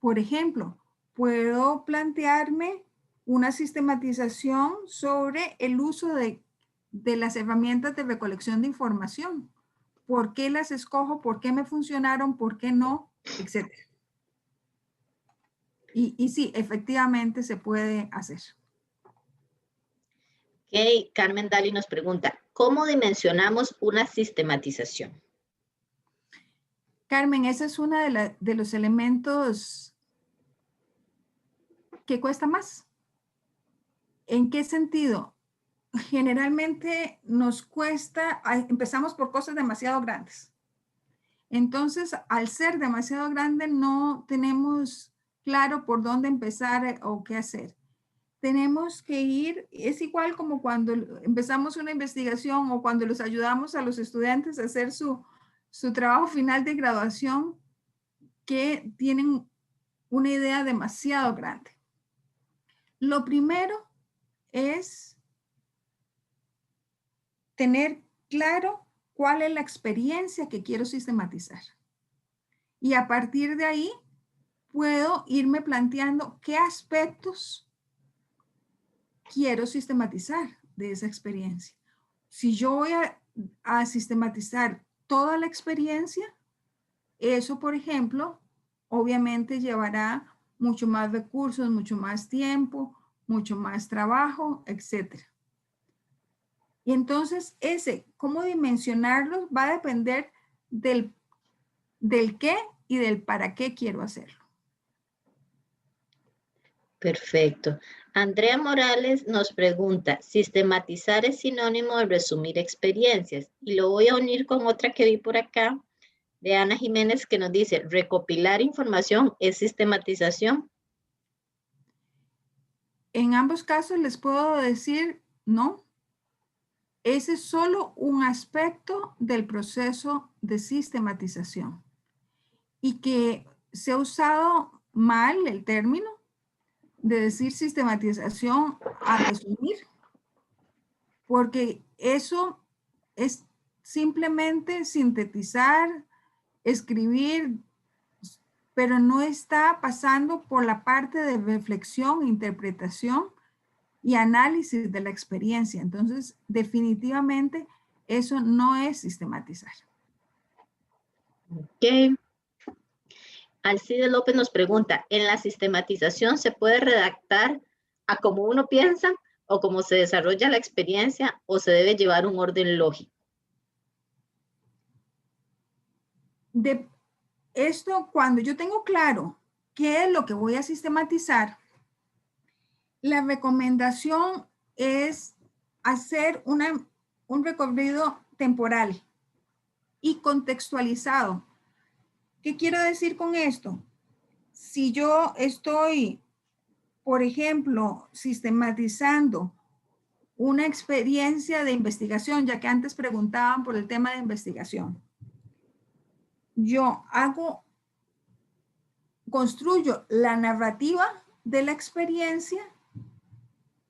Por ejemplo, puedo plantearme una sistematización sobre el uso de las herramientas de recolección de información. ¿Por qué las escojo? ¿Por qué me funcionaron? ¿Por qué no? Etcétera. Y sí, efectivamente se puede hacer. Ok, Carmen Dali nos pregunta, ¿cómo dimensionamos una sistematización? Carmen, ese es uno de los elementos que cuesta más. ¿En qué sentido? Generalmente nos cuesta, empezamos por cosas demasiado grandes. Entonces, al ser demasiado grande, no tenemos claro por dónde empezar o qué hacer. Tenemos que ir, es igual como cuando empezamos una investigación o cuando los ayudamos a los estudiantes a hacer su trabajo final de graduación, que tienen una idea demasiado grande. Lo primero es tener claro cuál es la experiencia que quiero sistematizar. Y a partir de ahí, puedo irme planteando qué aspectos quiero sistematizar de esa experiencia. Si yo voy a sistematizar toda la experiencia, eso, por ejemplo, obviamente llevará mucho más recursos, mucho más tiempo, mucho más trabajo, etc. Y entonces cómo dimensionarlo va a depender del qué y del para qué quiero hacerlo. Perfecto. Andrea Morales nos pregunta, sistematizar es sinónimo de resumir experiencias. Y lo voy a unir con otra que vi por acá, de Ana Jiménez, que nos dice, recopilar información es sistematización. En ambos casos les puedo decir no. Ese es solo un aspecto del proceso de sistematización y que se ha usado mal el término de decir sistematización a resumir, porque eso es simplemente sintetizar, escribir, pero no está pasando por la parte de reflexión, interpretación y análisis de la experiencia. Entonces, definitivamente, eso no es sistematizar. Ok. Alcide López nos pregunta, ¿en la sistematización se puede redactar a cómo uno piensa o cómo se desarrolla la experiencia o se debe llevar un orden lógico? De esto, cuando yo tengo claro qué es lo que voy a sistematizar, la recomendación es hacer un recorrido temporal y contextualizado. ¿Qué quiero decir con esto? Si yo estoy, por ejemplo, sistematizando una experiencia de investigación, ya que antes preguntaban por el tema de investigación, yo construyo la narrativa de la experiencia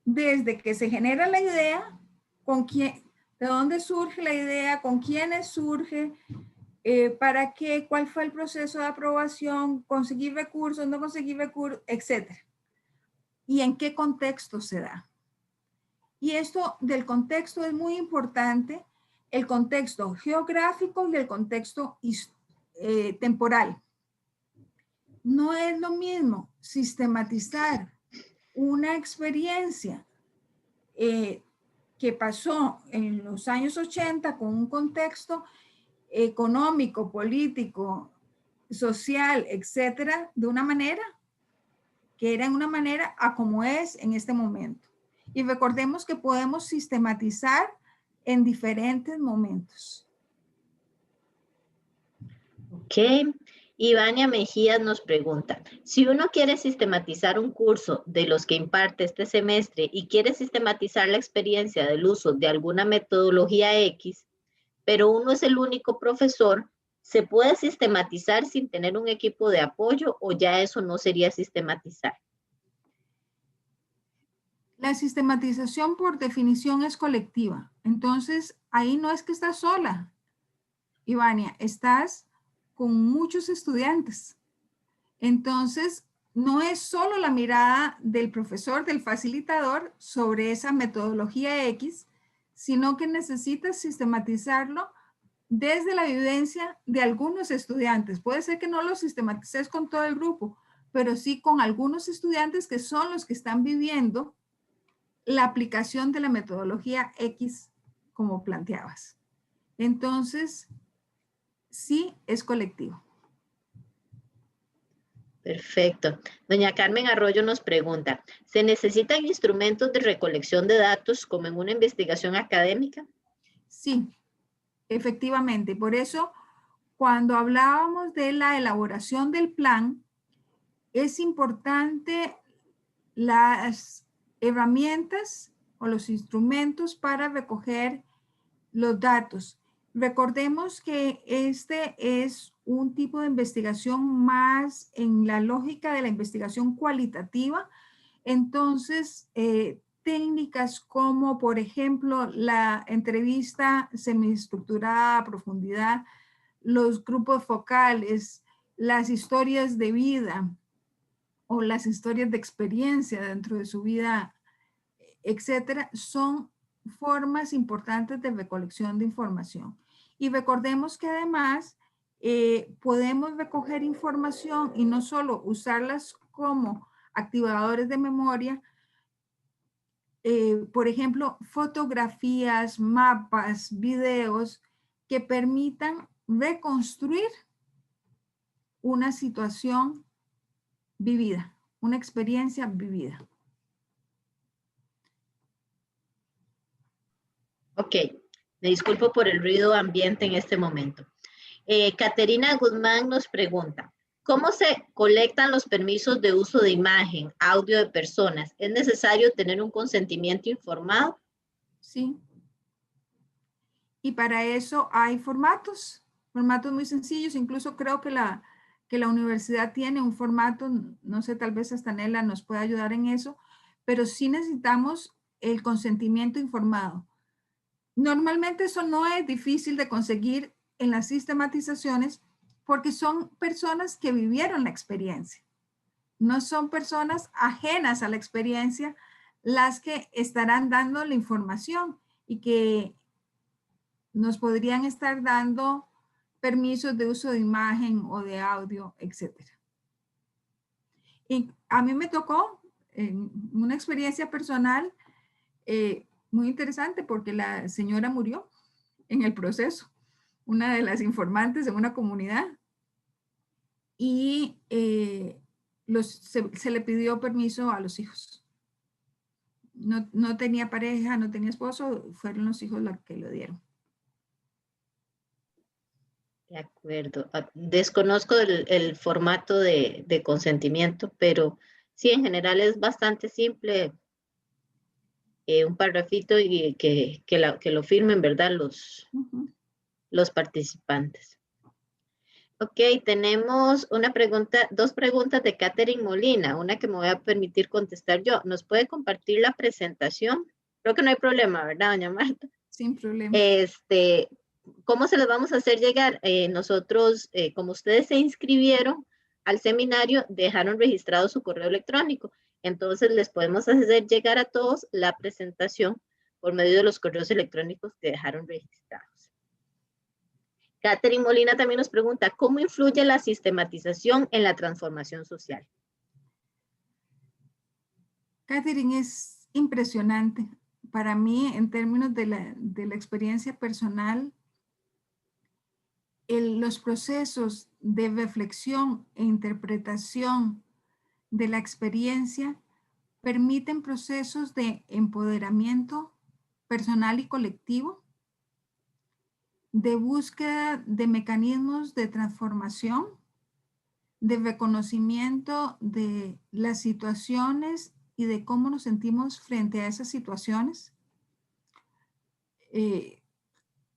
desde que se genera la idea, de dónde surge la idea, con quiénes surge, para qué, cuál fue el proceso de aprobación, conseguir recursos, no conseguir recursos, etc. Y en qué contexto se da. Y esto del contexto es muy importante, el contexto geográfico y el contexto temporal. No es lo mismo sistematizar una experiencia que pasó en los años 80 con un contexto económico, político, social, etcétera, de una manera que era en una manera a como es en este momento. Y recordemos que podemos sistematizar en diferentes momentos. Ok. Ivania Mejías nos pregunta, si uno quiere sistematizar un curso de los que imparte este semestre y quiere sistematizar la experiencia del uso de alguna metodología X, pero uno es el único profesor, ¿se puede sistematizar sin tener un equipo de apoyo o ya eso no sería sistematizar? La sistematización por definición es colectiva. Entonces, ahí no es que estás sola, Ivania, estás con muchos estudiantes. Entonces, no es solo la mirada del profesor, del facilitador sobre esa metodología X, sino que necesitas sistematizarlo desde la vivencia de algunos estudiantes. Puede ser que no lo sistematices con todo el grupo, pero sí con algunos estudiantes que son los que están viviendo la aplicación de la metodología X como planteabas. Entonces, sí es colectivo. Perfecto. Doña Carmen Arroyo nos pregunta, ¿se necesitan instrumentos de recolección de datos como en una investigación académica? Sí, efectivamente. Por eso, cuando hablábamos de la elaboración del plan, es importante las herramientas o los instrumentos para recoger los datos. Recordemos que este es un tipo de investigación más en la lógica de la investigación cualitativa. Entonces, técnicas como, por ejemplo, la entrevista semiestructurada a profundidad, los grupos focales, las historias de vida o las historias de experiencia dentro de su vida, etcétera, son formas importantes de recolección de información. Y recordemos que además podemos recoger información y no solo usarlas como activadores de memoria, por ejemplo, fotografías, mapas, videos que permitan reconstruir una situación vivida, una experiencia vivida. Ok, me disculpo por el ruido ambiente en este momento. Caterina Guzmán nos pregunta, ¿cómo se colectan los permisos de uso de imagen, audio de personas? ¿Es necesario tener un consentimiento informado? Sí. Y para eso hay formatos muy sencillos. Incluso creo que la universidad tiene un formato, no sé, tal vez hasta Nela nos pueda ayudar en eso, pero sí necesitamos el consentimiento informado. Normalmente eso no es difícil de conseguir en las sistematizaciones porque son personas que vivieron la experiencia. No son personas ajenas a la experiencia las que estarán dando la información y que nos podrían estar dando permisos de uso de imagen o de audio, etcétera. Y a mí me tocó una experiencia personal muy interesante porque la señora murió en el proceso, una de las informantes de una comunidad, y se le pidió permiso a los hijos. No tenía pareja, no tenía esposo, fueron los hijos los que lo dieron. De acuerdo. Desconozco el formato de consentimiento, pero sí, en general es bastante simple. Un parrafito y que lo firmen, ¿verdad? Los participantes. Ok, tenemos una pregunta, dos preguntas de Catherine Molina, una que me voy a permitir contestar yo. ¿Nos puede compartir la presentación? Creo que no hay problema, ¿verdad, doña Marta? Sin problema. ¿Cómo se los vamos a hacer llegar? Nosotros, como ustedes se inscribieron al seminario, dejaron registrado su correo electrónico. Entonces, les podemos hacer llegar a todos la presentación por medio de los correos electrónicos que dejaron registrados. Catherine Molina también nos pregunta, ¿cómo influye la sistematización en la transformación social? Catherine, es impresionante. Para mí, en términos de la experiencia personal, los procesos de reflexión e interpretación de la experiencia permiten procesos de empoderamiento personal y colectivo, de búsqueda de mecanismos de transformación, de reconocimiento de las situaciones y de cómo nos sentimos frente a esas situaciones.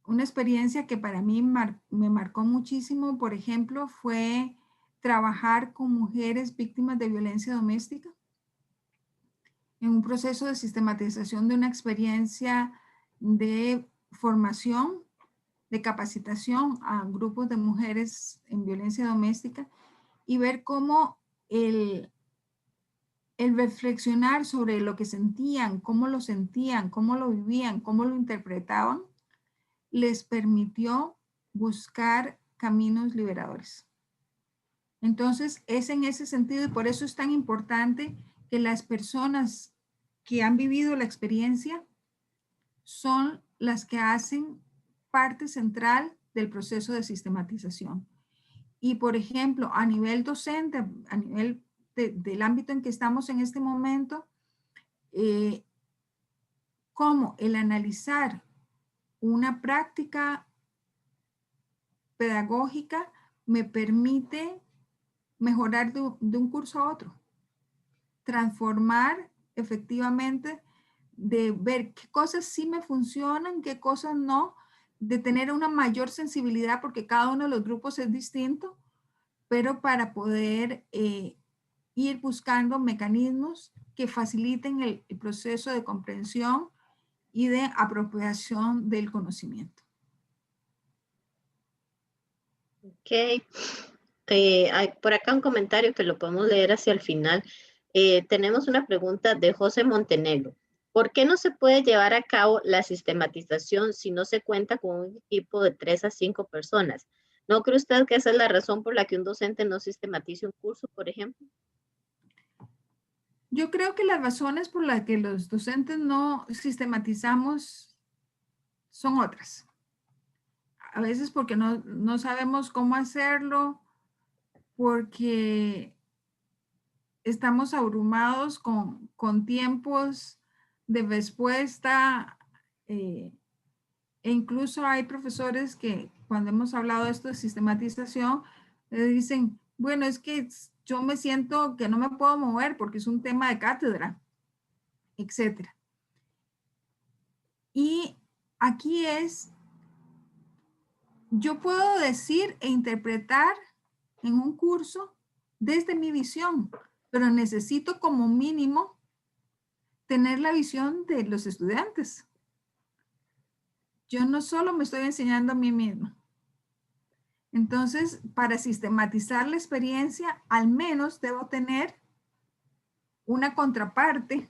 Una experiencia que para mí me marcó muchísimo, por ejemplo, fue trabajar con mujeres víctimas de violencia doméstica en un proceso de sistematización de una experiencia de formación, de capacitación a grupos de mujeres en violencia doméstica y ver cómo el reflexionar sobre lo que sentían, cómo lo vivían, cómo lo interpretaban, les permitió buscar caminos liberadores. Entonces, es en ese sentido y por eso es tan importante que las personas que han vivido la experiencia son las que hacen parte central del proceso de sistematización. Y, por ejemplo, a nivel docente, a nivel del ámbito en que estamos en este momento, cómo el analizar una práctica pedagógica me permite mejorar de un curso a otro, transformar efectivamente, de ver qué cosas sí me funcionan, qué cosas no, de tener una mayor sensibilidad porque cada uno de los grupos es distinto, pero para poder ir buscando mecanismos que faciliten el proceso de comprensión y de apropiación del conocimiento. Ok. Hay por acá un comentario que lo podemos leer hacia el final. Tenemos una pregunta de José Montenegro. ¿Por qué no se puede llevar a cabo la sistematización si no se cuenta con un equipo de 3 a 5 personas? ¿No cree usted que esa es la razón por la que un docente no sistematiza un curso, por ejemplo? Yo creo que las razones por las que los docentes no sistematizamos son otras. A veces porque no sabemos cómo hacerlo, porque estamos abrumados con tiempos de respuesta, e incluso hay profesores que cuando hemos hablado de esto de sistematización, dicen, bueno, es que yo me siento que no me puedo mover porque es un tema de cátedra, etcétera. Y aquí yo puedo decir e interpretar en un curso desde mi visión, pero necesito como mínimo tener la visión de los estudiantes. Yo no solo me estoy enseñando a mí misma. Entonces, para sistematizar la experiencia, al menos debo tener una contraparte,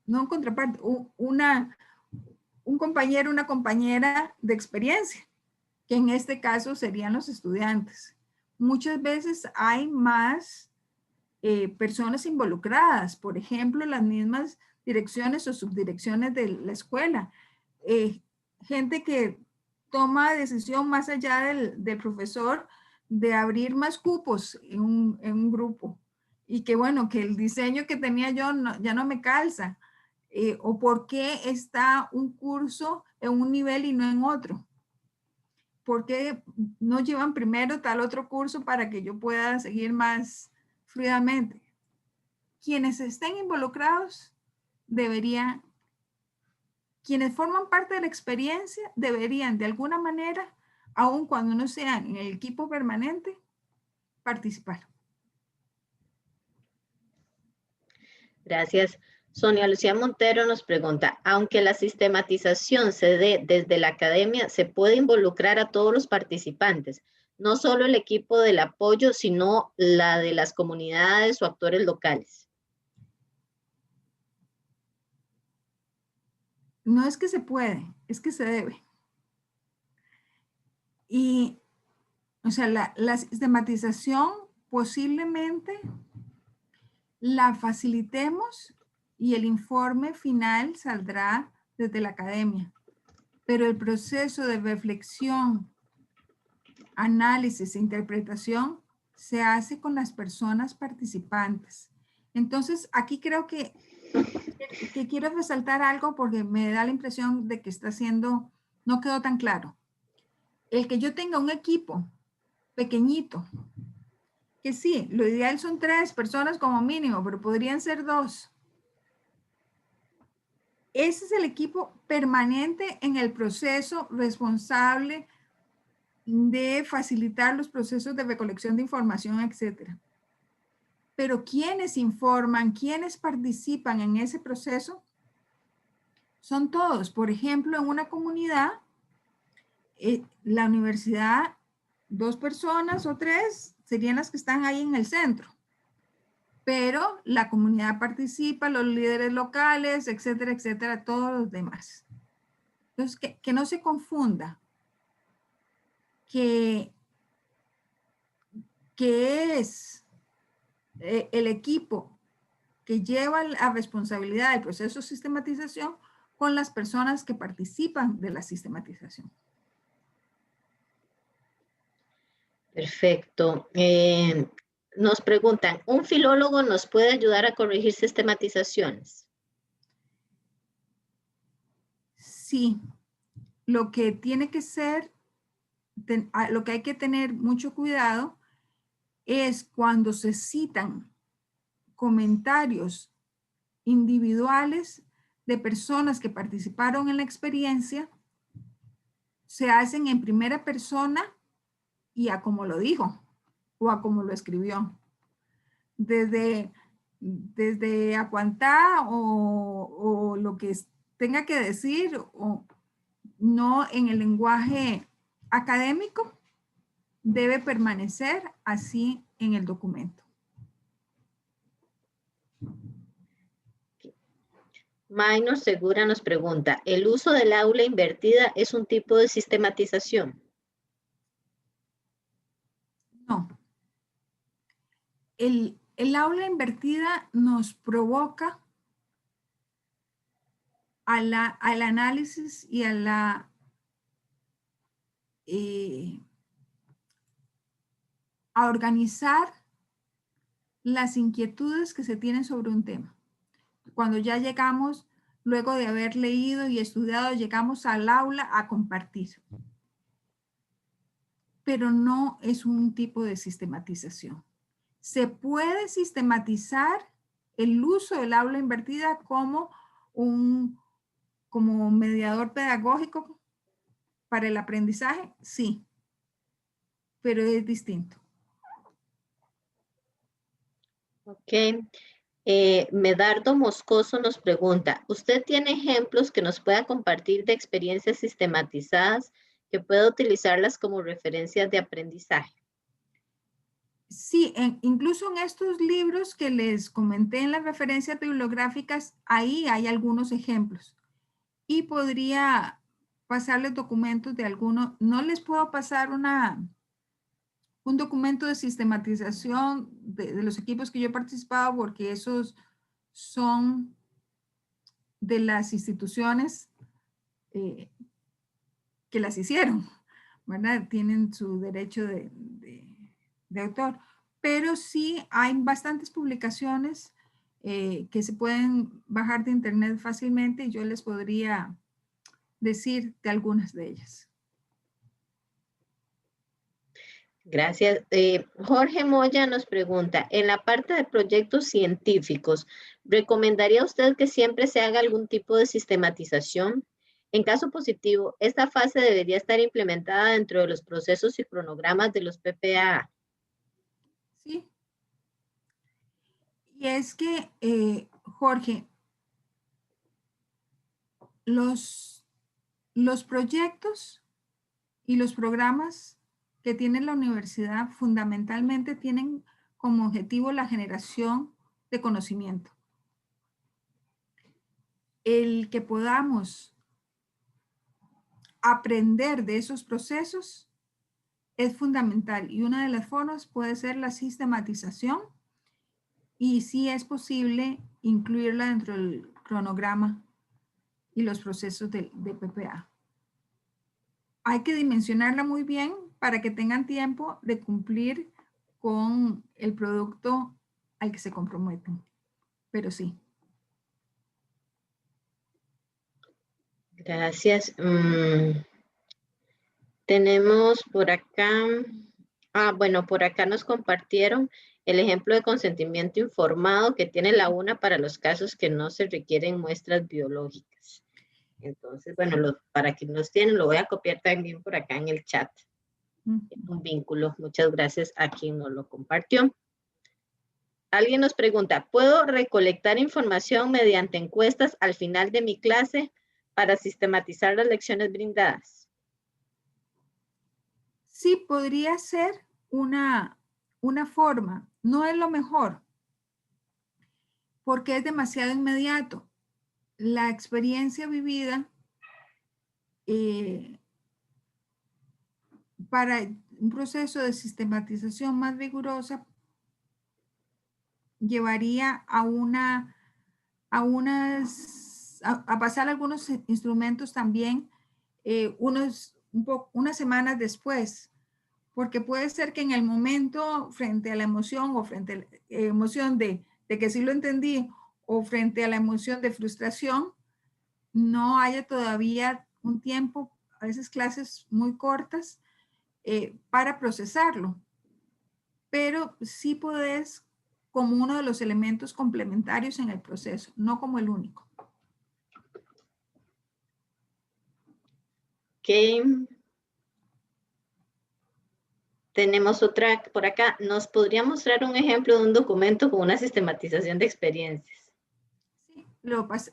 no contraparte, un compañero, una compañera de experiencia, que en este caso serían los estudiantes. Muchas veces hay más personas involucradas, por ejemplo, las mismas direcciones o subdirecciones de la escuela, gente que toma decisión más allá del profesor de abrir más cupos en un grupo y que bueno, que el diseño que tenía yo ya no me calza, o por qué está un curso en un nivel y no en otro. ¿Por qué no llevan primero tal otro curso para que yo pueda seguir más fluidamente? Quienes estén involucrados deberían, quienes forman parte de la experiencia deberían de alguna manera, aun cuando no sean en el equipo permanente, participar. Gracias. Sonia Lucía Montero nos pregunta, aunque la sistematización se dé desde la academia, se puede involucrar a todos los participantes, no solo el equipo del apoyo, sino la de las comunidades o actores locales. No es que se puede, es que se debe. Y, o sea, la sistematización posiblemente la facilitemos y el informe final saldrá desde la academia. Pero el proceso de reflexión, análisis e interpretación se hace con las personas participantes. Entonces, aquí creo que quiero resaltar algo porque me da la impresión de que no quedó tan claro. El que yo tenga un equipo pequeñito, que sí, lo ideal son 3 personas como mínimo, pero podrían ser 2. Ese es el equipo permanente en el proceso, responsable de facilitar los procesos de recolección de información, etcétera. Pero quienes informan, quienes participan en ese proceso, son todos. Por ejemplo, en una comunidad, la universidad, 2 personas o 3 serían las que están ahí en el centro. Pero la comunidad participa, los líderes locales, etcétera, etcétera, todos los demás. Entonces, que no se confunda que es el equipo que lleva la responsabilidad del proceso de sistematización con las personas que participan de la sistematización. Perfecto. Nos preguntan, ¿un filólogo nos puede ayudar a corregir sistematizaciones? Sí, lo que tiene que ser, lo que hay que tener mucho cuidado es cuando se citan comentarios individuales de personas que participaron en la experiencia, se hacen en primera persona y a como lo dijo o a como lo escribió. Desde aguantar o lo que tenga que decir, o no en el lenguaje académico, debe permanecer así en el documento. Maynor Segura nos pregunta, ¿el uso del aula invertida es un tipo de sistematización? No. El aula invertida nos provoca al análisis y a organizar las inquietudes que se tienen sobre un tema. Cuando ya llegamos, luego de haber leído y estudiado, llegamos al aula a compartir. Pero no es un tipo de sistematización. Se puede sistematizar el uso del aula invertida como como mediador pedagógico para el aprendizaje, sí, pero es distinto. Ok. Medardo Moscoso nos pregunta, ¿usted tiene ejemplos que nos pueda compartir de experiencias sistematizadas que pueda utilizarlas como referencias de aprendizaje? Sí, incluso en estos libros que les comenté en las referencias bibliográficas, ahí hay algunos ejemplos. Y podría pasarles documentos de algunos. No les puedo pasar un documento de sistematización de los equipos que yo he participado porque esos son de las instituciones que las hicieron, ¿verdad? Tienen su derecho de autor. Pero sí hay bastantes publicaciones que se pueden bajar de internet fácilmente y yo les podría decir de algunas de ellas. Gracias. Jorge Moya nos pregunta, en la parte de proyectos científicos, ¿recomendaría usted que siempre se haga algún tipo de sistematización? En caso positivo, ¿esta fase debería estar implementada dentro de los procesos y cronogramas de los PPA? Sí. Y es que, Jorge, los proyectos y los programas que tiene la universidad fundamentalmente tienen como objetivo la generación de conocimiento. El que podamos aprender de esos procesos es fundamental y una de las formas puede ser la sistematización y si es posible incluirla dentro del cronograma y los procesos de PPA. Hay que dimensionarla muy bien para que tengan tiempo de cumplir con el producto al que se comprometen. Pero sí. Gracias. Tenemos por acá, bueno, por acá nos compartieron el ejemplo de consentimiento informado que tiene la UNA para los casos que no se requieren muestras biológicas. Entonces, bueno, para quienes los tienen, lo voy a copiar también por acá en el chat. Un vínculo. Muchas gracias a quien nos lo compartió. Alguien nos pregunta, ¿puedo recolectar información mediante encuestas al final de mi clase para sistematizar las lecciones brindadas? Sí, podría ser una forma. No es lo mejor porque es demasiado inmediato. La experiencia vivida para un proceso de sistematización más rigurosa llevaría a pasar algunos instrumentos también unas semanas después, porque puede ser que en el momento, frente a la emoción o frente a la emoción de que sí lo entendí, o frente a la emoción de frustración, no haya todavía un tiempo, a veces clases muy cortas, para procesarlo. Pero sí podés como uno de los elementos complementarios en el proceso, no como el único. Ok. Tenemos otra por acá. ¿Nos podría mostrar un ejemplo de un documento con una sistematización de experiencias? Sí,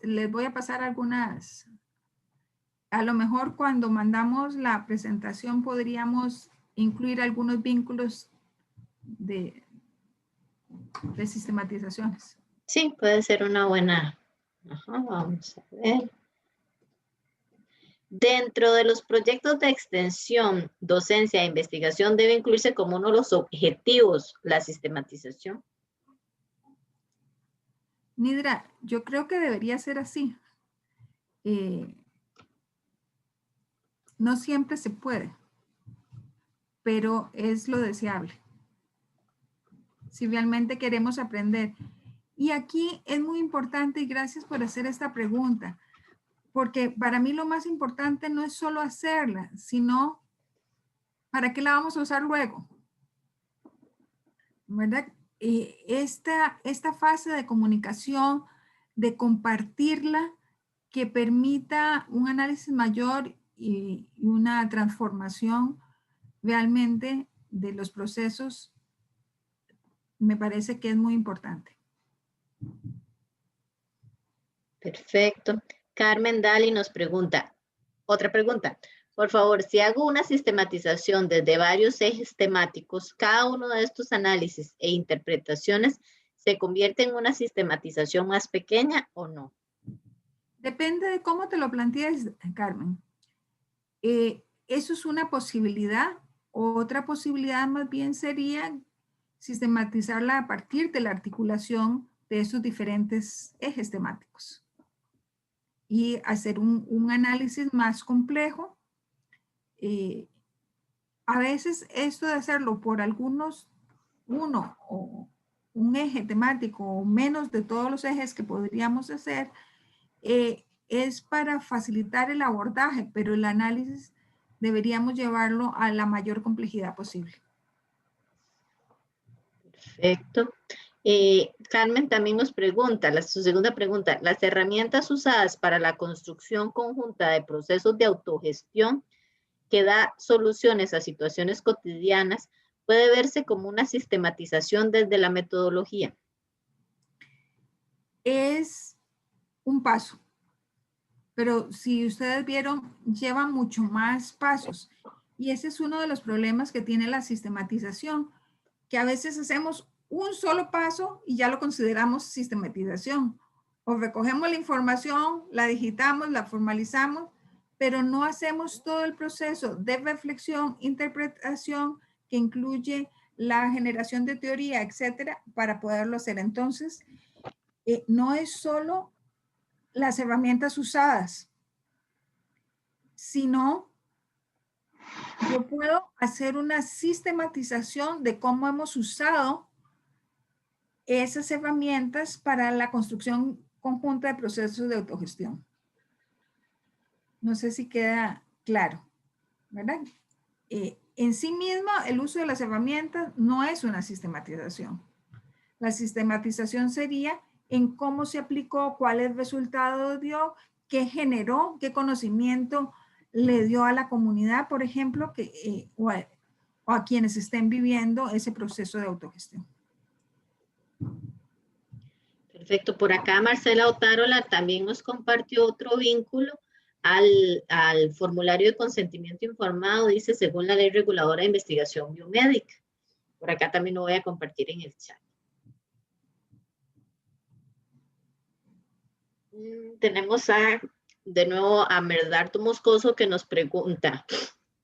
les voy a pasar algunas. A lo mejor cuando mandamos la presentación podríamos incluir algunos vínculos de sistematizaciones. Sí, puede ser una buena. Ajá, vamos a ver. Dentro de los proyectos de extensión, docencia e investigación debe incluirse como uno de los objetivos la sistematización. Nidra, yo creo que debería ser así. No siempre se puede, pero es lo deseable. Si realmente queremos aprender. Y aquí es muy importante, y gracias por hacer esta pregunta, porque para mí lo más importante no es solo hacerla, sino para qué la vamos a usar luego, ¿verdad? Esta fase de comunicación, de compartirla, que permita un análisis mayor y una transformación realmente de los procesos, me parece que es muy importante. Perfecto. Carmen Dali nos pregunta, otra pregunta. Por favor, si hago una sistematización desde varios ejes temáticos, cada uno de estos análisis e interpretaciones se convierte en una sistematización más pequeña o no. Depende de cómo te lo plantees, Carmen. Eso es una posibilidad. Otra posibilidad más bien sería sistematizarla a partir de la articulación de esos diferentes ejes temáticos y hacer un análisis más complejo. A veces esto de hacerlo por uno o un eje temático o menos de todos los ejes que podríamos hacer, es para facilitar el abordaje, pero el análisis deberíamos llevarlo a la mayor complejidad posible. Perfecto. Carmen también nos pregunta, su segunda pregunta, ¿las herramientas usadas para la construcción conjunta de procesos de autogestión que da soluciones a situaciones cotidianas puede verse como una sistematización desde la metodología? Es un paso, pero si ustedes vieron, lleva mucho más pasos. Y ese es uno de los problemas que tiene la sistematización, que a veces hacemos un solo paso y ya lo consideramos sistematización. O recogemos la información, la digitamos, la formalizamos, pero no hacemos todo el proceso de reflexión, interpretación, que incluye la generación de teoría, etcétera, para poderlo hacer. Entonces, no es solo las herramientas usadas, sino yo puedo hacer una sistematización de cómo hemos usado esas herramientas para la construcción conjunta de procesos de autogestión. No sé si queda claro, ¿verdad? En sí mismo, el uso de las herramientas no es una sistematización. La sistematización sería en cómo se aplicó, cuáles resultados dio, qué generó, qué conocimiento le dio a la comunidad, por ejemplo, o a quienes estén viviendo ese proceso de autogestión. Perfecto. Por acá Marcela Otárola también nos compartió otro vínculo al formulario de consentimiento informado, dice, según la Ley Reguladora de Investigación Biomédica. Por acá también lo voy a compartir en el chat. Tenemos de nuevo a Merdardo Moscoso que nos pregunta,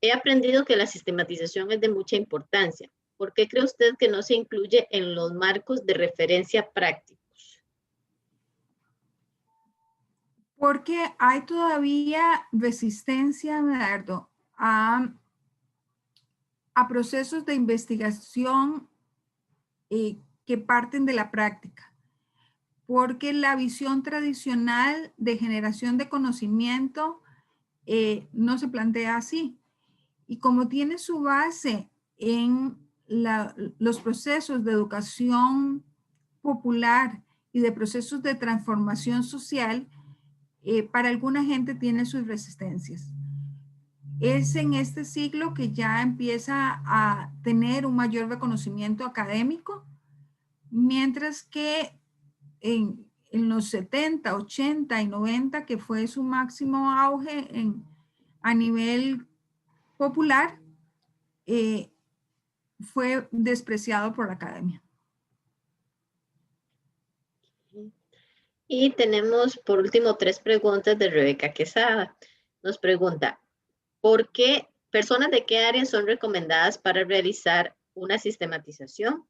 he aprendido que la sistematización es de mucha importancia. ¿Por qué cree usted que no se incluye en los marcos de referencia prácticos? Porque hay todavía resistencia, Merdardo, a a procesos de investigación que parten de la práctica, porque la visión tradicional de generación de conocimiento no se plantea así. Y como tiene su base en los procesos de educación popular y de procesos de transformación social, para alguna gente tiene sus resistencias. Es en este siglo que ya empieza a tener un mayor reconocimiento académico, mientras que en los 70, 80 y 90, que fue su máximo auge a nivel popular, fue despreciado por la academia. Y tenemos por último 3 preguntas de Rebeca Quesada. Nos pregunta, ¿por qué personas de qué áreas son recomendadas para realizar una sistematización?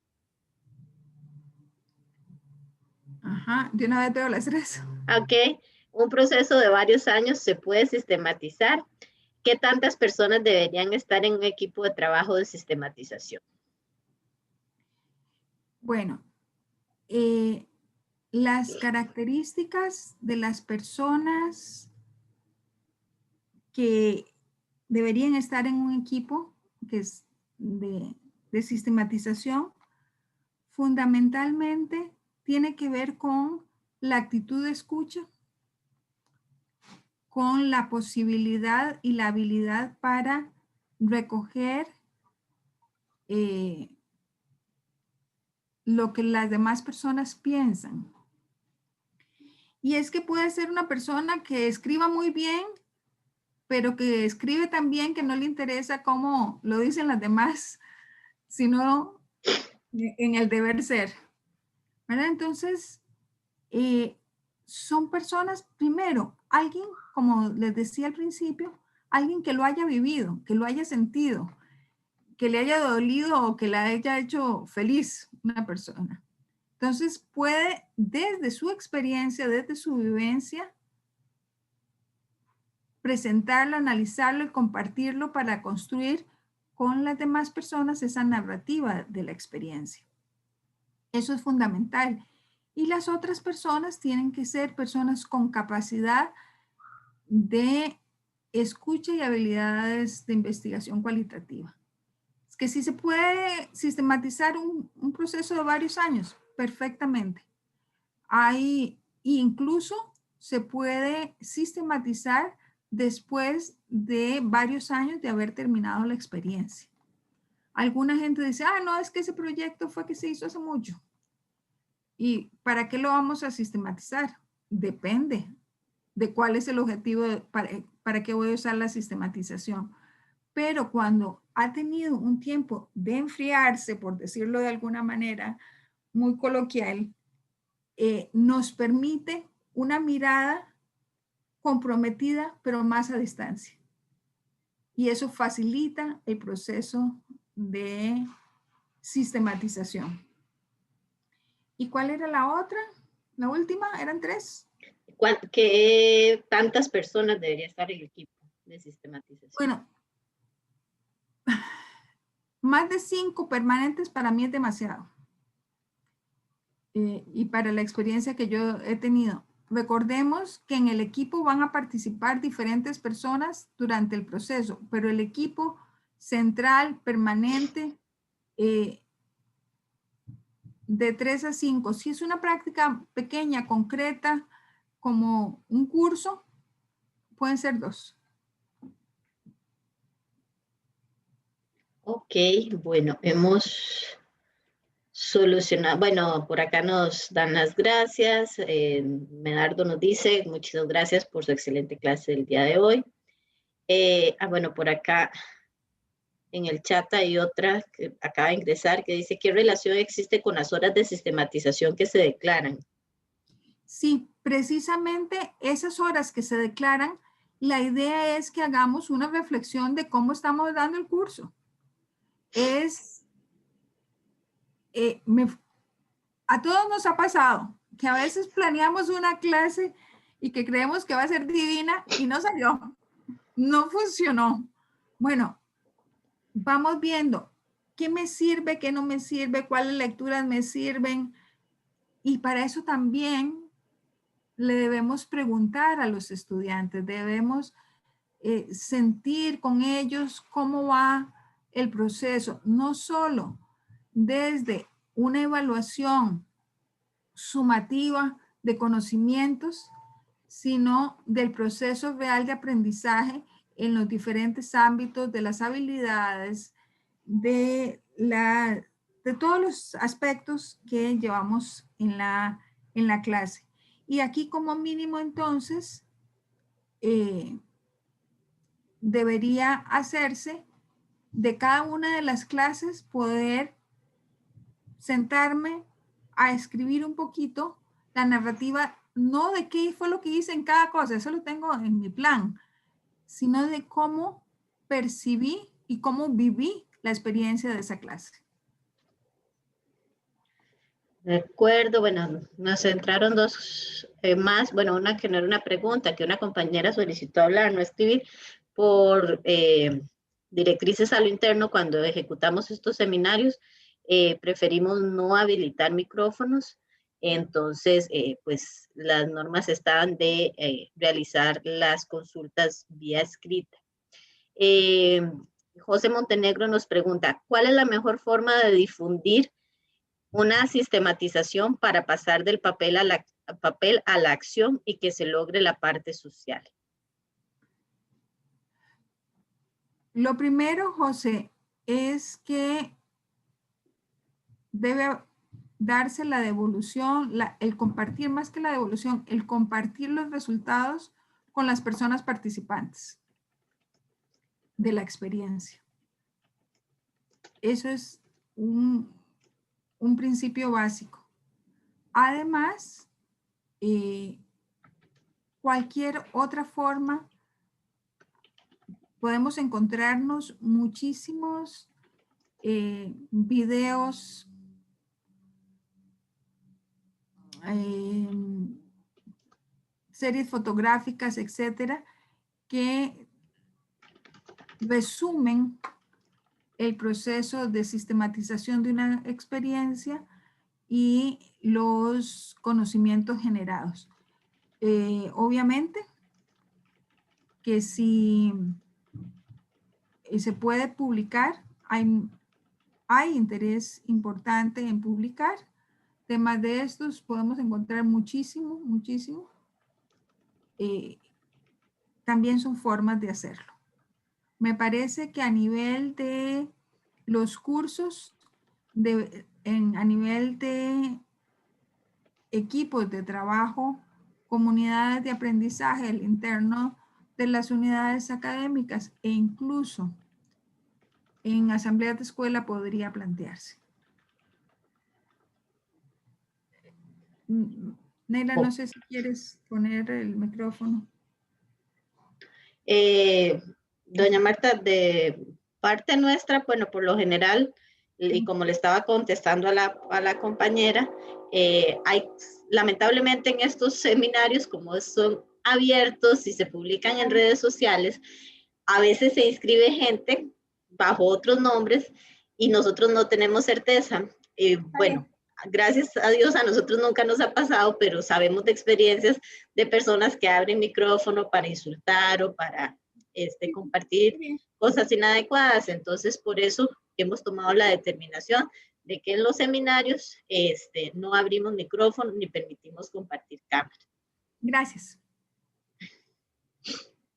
Ajá, de una vez veo las 3. Ok, un proceso de varios años se puede sistematizar. ¿Qué tantas personas deberían estar en un equipo de trabajo de sistematización? Bueno, las características de las personas que deberían estar en un equipo que es de sistematización, fundamentalmente tiene que ver con la actitud de escucha, con la posibilidad y la habilidad para recoger lo que las demás personas piensan. Y es que puede ser una persona que escriba muy bien, pero que escribe tan bien que no le interesa cómo lo dicen las demás, sino en el deber ser. ¿Verdad? Entonces, son personas, primero, alguien, como les decía al principio, alguien que lo haya vivido, que lo haya sentido, que le haya dolido o que la haya hecho feliz una persona. Entonces puede, desde su experiencia, desde su vivencia, presentarlo, analizarlo y compartirlo para construir con las demás personas esa narrativa de la experiencia. Eso es fundamental. Y las otras personas tienen que ser personas con capacidad de escucha y habilidades de investigación cualitativa. Es que si se puede sistematizar un proceso de varios años, perfectamente. Hay, incluso se puede sistematizar después de varios años de haber terminado la experiencia. Alguna gente dice, ah, no, es que ese proyecto fue que se hizo hace mucho. ¿Y para qué lo vamos a sistematizar? Depende de cuál es el objetivo, para qué voy a usar la sistematización. Pero cuando ha tenido un tiempo de enfriarse, por decirlo de alguna manera muy coloquial, nos permite una mirada comprometida, pero más a distancia. Y eso facilita el proceso de sistematización. ¿Y cuál era la otra? La última, eran 3. ¿Qué tantas personas debería estar en el equipo de sistematización? Bueno, más de 5 permanentes para mí es demasiado. Y para la experiencia que yo he tenido. Recordemos que en el equipo van a participar diferentes personas durante el proceso, pero el equipo central, permanente, de 3 a 5. Si es una práctica pequeña, concreta, como un curso, pueden ser 2. Ok, bueno, hemos solucionado, bueno, por acá nos dan las gracias. Medardo nos dice, muchas gracias por su excelente clase del día de hoy. Bueno, por acá en el chat hay otra que acaba de ingresar que dice, ¿qué relación existe con las horas de sistematización que se declaran? Sí, precisamente esas horas que se declaran, la idea es que hagamos una reflexión de cómo estamos dando el curso. A todos nos ha pasado que a veces planeamos una clase y que creemos que va a ser divina y no salió, no funcionó. Bueno, vamos viendo qué me sirve, qué no me sirve, cuáles lecturas me sirven. Y para eso también le debemos preguntar a los estudiantes, debemos sentir con ellos cómo va el proceso, no solo desde una evaluación sumativa de conocimientos, sino del proceso real de aprendizaje en los diferentes ámbitos de las habilidades, de todos los aspectos que llevamos en la clase. Y aquí como mínimo entonces debería hacerse de cada una de las clases poder sentarme a escribir un poquito la narrativa, no de qué fue lo que hice en cada cosa, eso lo tengo en mi plan, sino de cómo percibí y cómo viví la experiencia de esa clase. De acuerdo, bueno, nos entraron dos más, bueno, una que no era una pregunta, que una compañera solicitó hablar, no escribir, por directrices a lo interno cuando ejecutamos estos seminarios, preferimos no habilitar micrófonos, entonces, pues las normas estaban de realizar las consultas vía escrita. José Montenegro nos pregunta, ¿cuál es la mejor forma de difundir una sistematización para pasar del papel a la acción y que se logre la parte social? Lo primero, José, es que debe darse la devolución, el compartir más que la devolución, el compartir los resultados con las personas participantes de la experiencia. Eso es un principio básico. Además, cualquier otra forma, podemos encontrarnos muchísimos videos, series fotográficas, etcétera, que resumen el proceso de sistematización de una experiencia y los conocimientos generados. Obviamente que si se puede publicar, hay interés importante en publicar. Temas de estos podemos encontrar muchísimo. También son formas de hacerlo. Me parece que a nivel de los cursos, a nivel de equipos de trabajo, comunidades de aprendizaje, el interno de las unidades académicas e incluso en asambleas de escuela podría plantearse. Neila, no sé si quieres poner el micrófono. Doña Marta, de parte nuestra, bueno, por lo general, y como le estaba contestando a la compañera, hay lamentablemente en estos seminarios, como son abiertos y se publican en redes sociales, a veces se inscribe gente bajo otros nombres y nosotros no tenemos certeza. Bueno, gracias a Dios a nosotros nunca nos ha pasado, pero sabemos de experiencias de personas que abren micrófono para insultar o para compartir cosas inadecuadas. Entonces, por eso hemos tomado la determinación de que en los seminarios no abrimos micrófono ni permitimos compartir cámara. Gracias.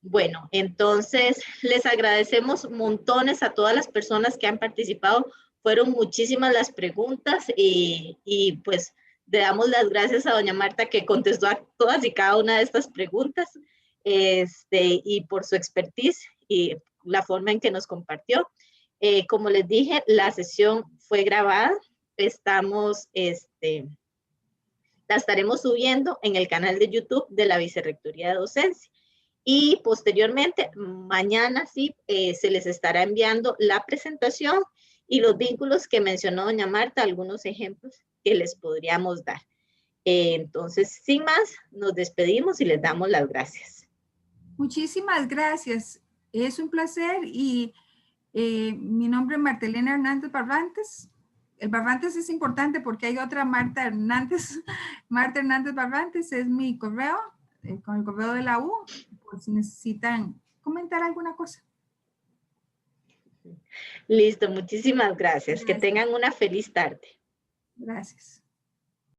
Bueno, entonces les agradecemos montones a todas las personas que han participado. Fueron muchísimas las preguntas y pues le damos las gracias a doña Marta que contestó a todas y cada una de estas preguntas y por su expertise y la forma en que nos compartió. Como les dije, la sesión fue grabada. La estaremos subiendo en el canal de YouTube de la Vicerrectoría de Docencia. Y posteriormente, mañana sí, se les estará enviando la presentación y los vínculos que mencionó doña Marta, algunos ejemplos que les podríamos dar. Entonces, sin más, nos despedimos y les damos las gracias. Muchísimas gracias. Es un placer y Mi nombre es Martelena Hernández Barrantes. El Barrantes es importante porque hay otra Marta Hernández. Marta Hernández Barrantes es mi correo, con el correo de la U, por si necesitan comentar alguna cosa. Listo, muchísimas gracias. Que Gracias. tengan una feliz tarde. Gracias.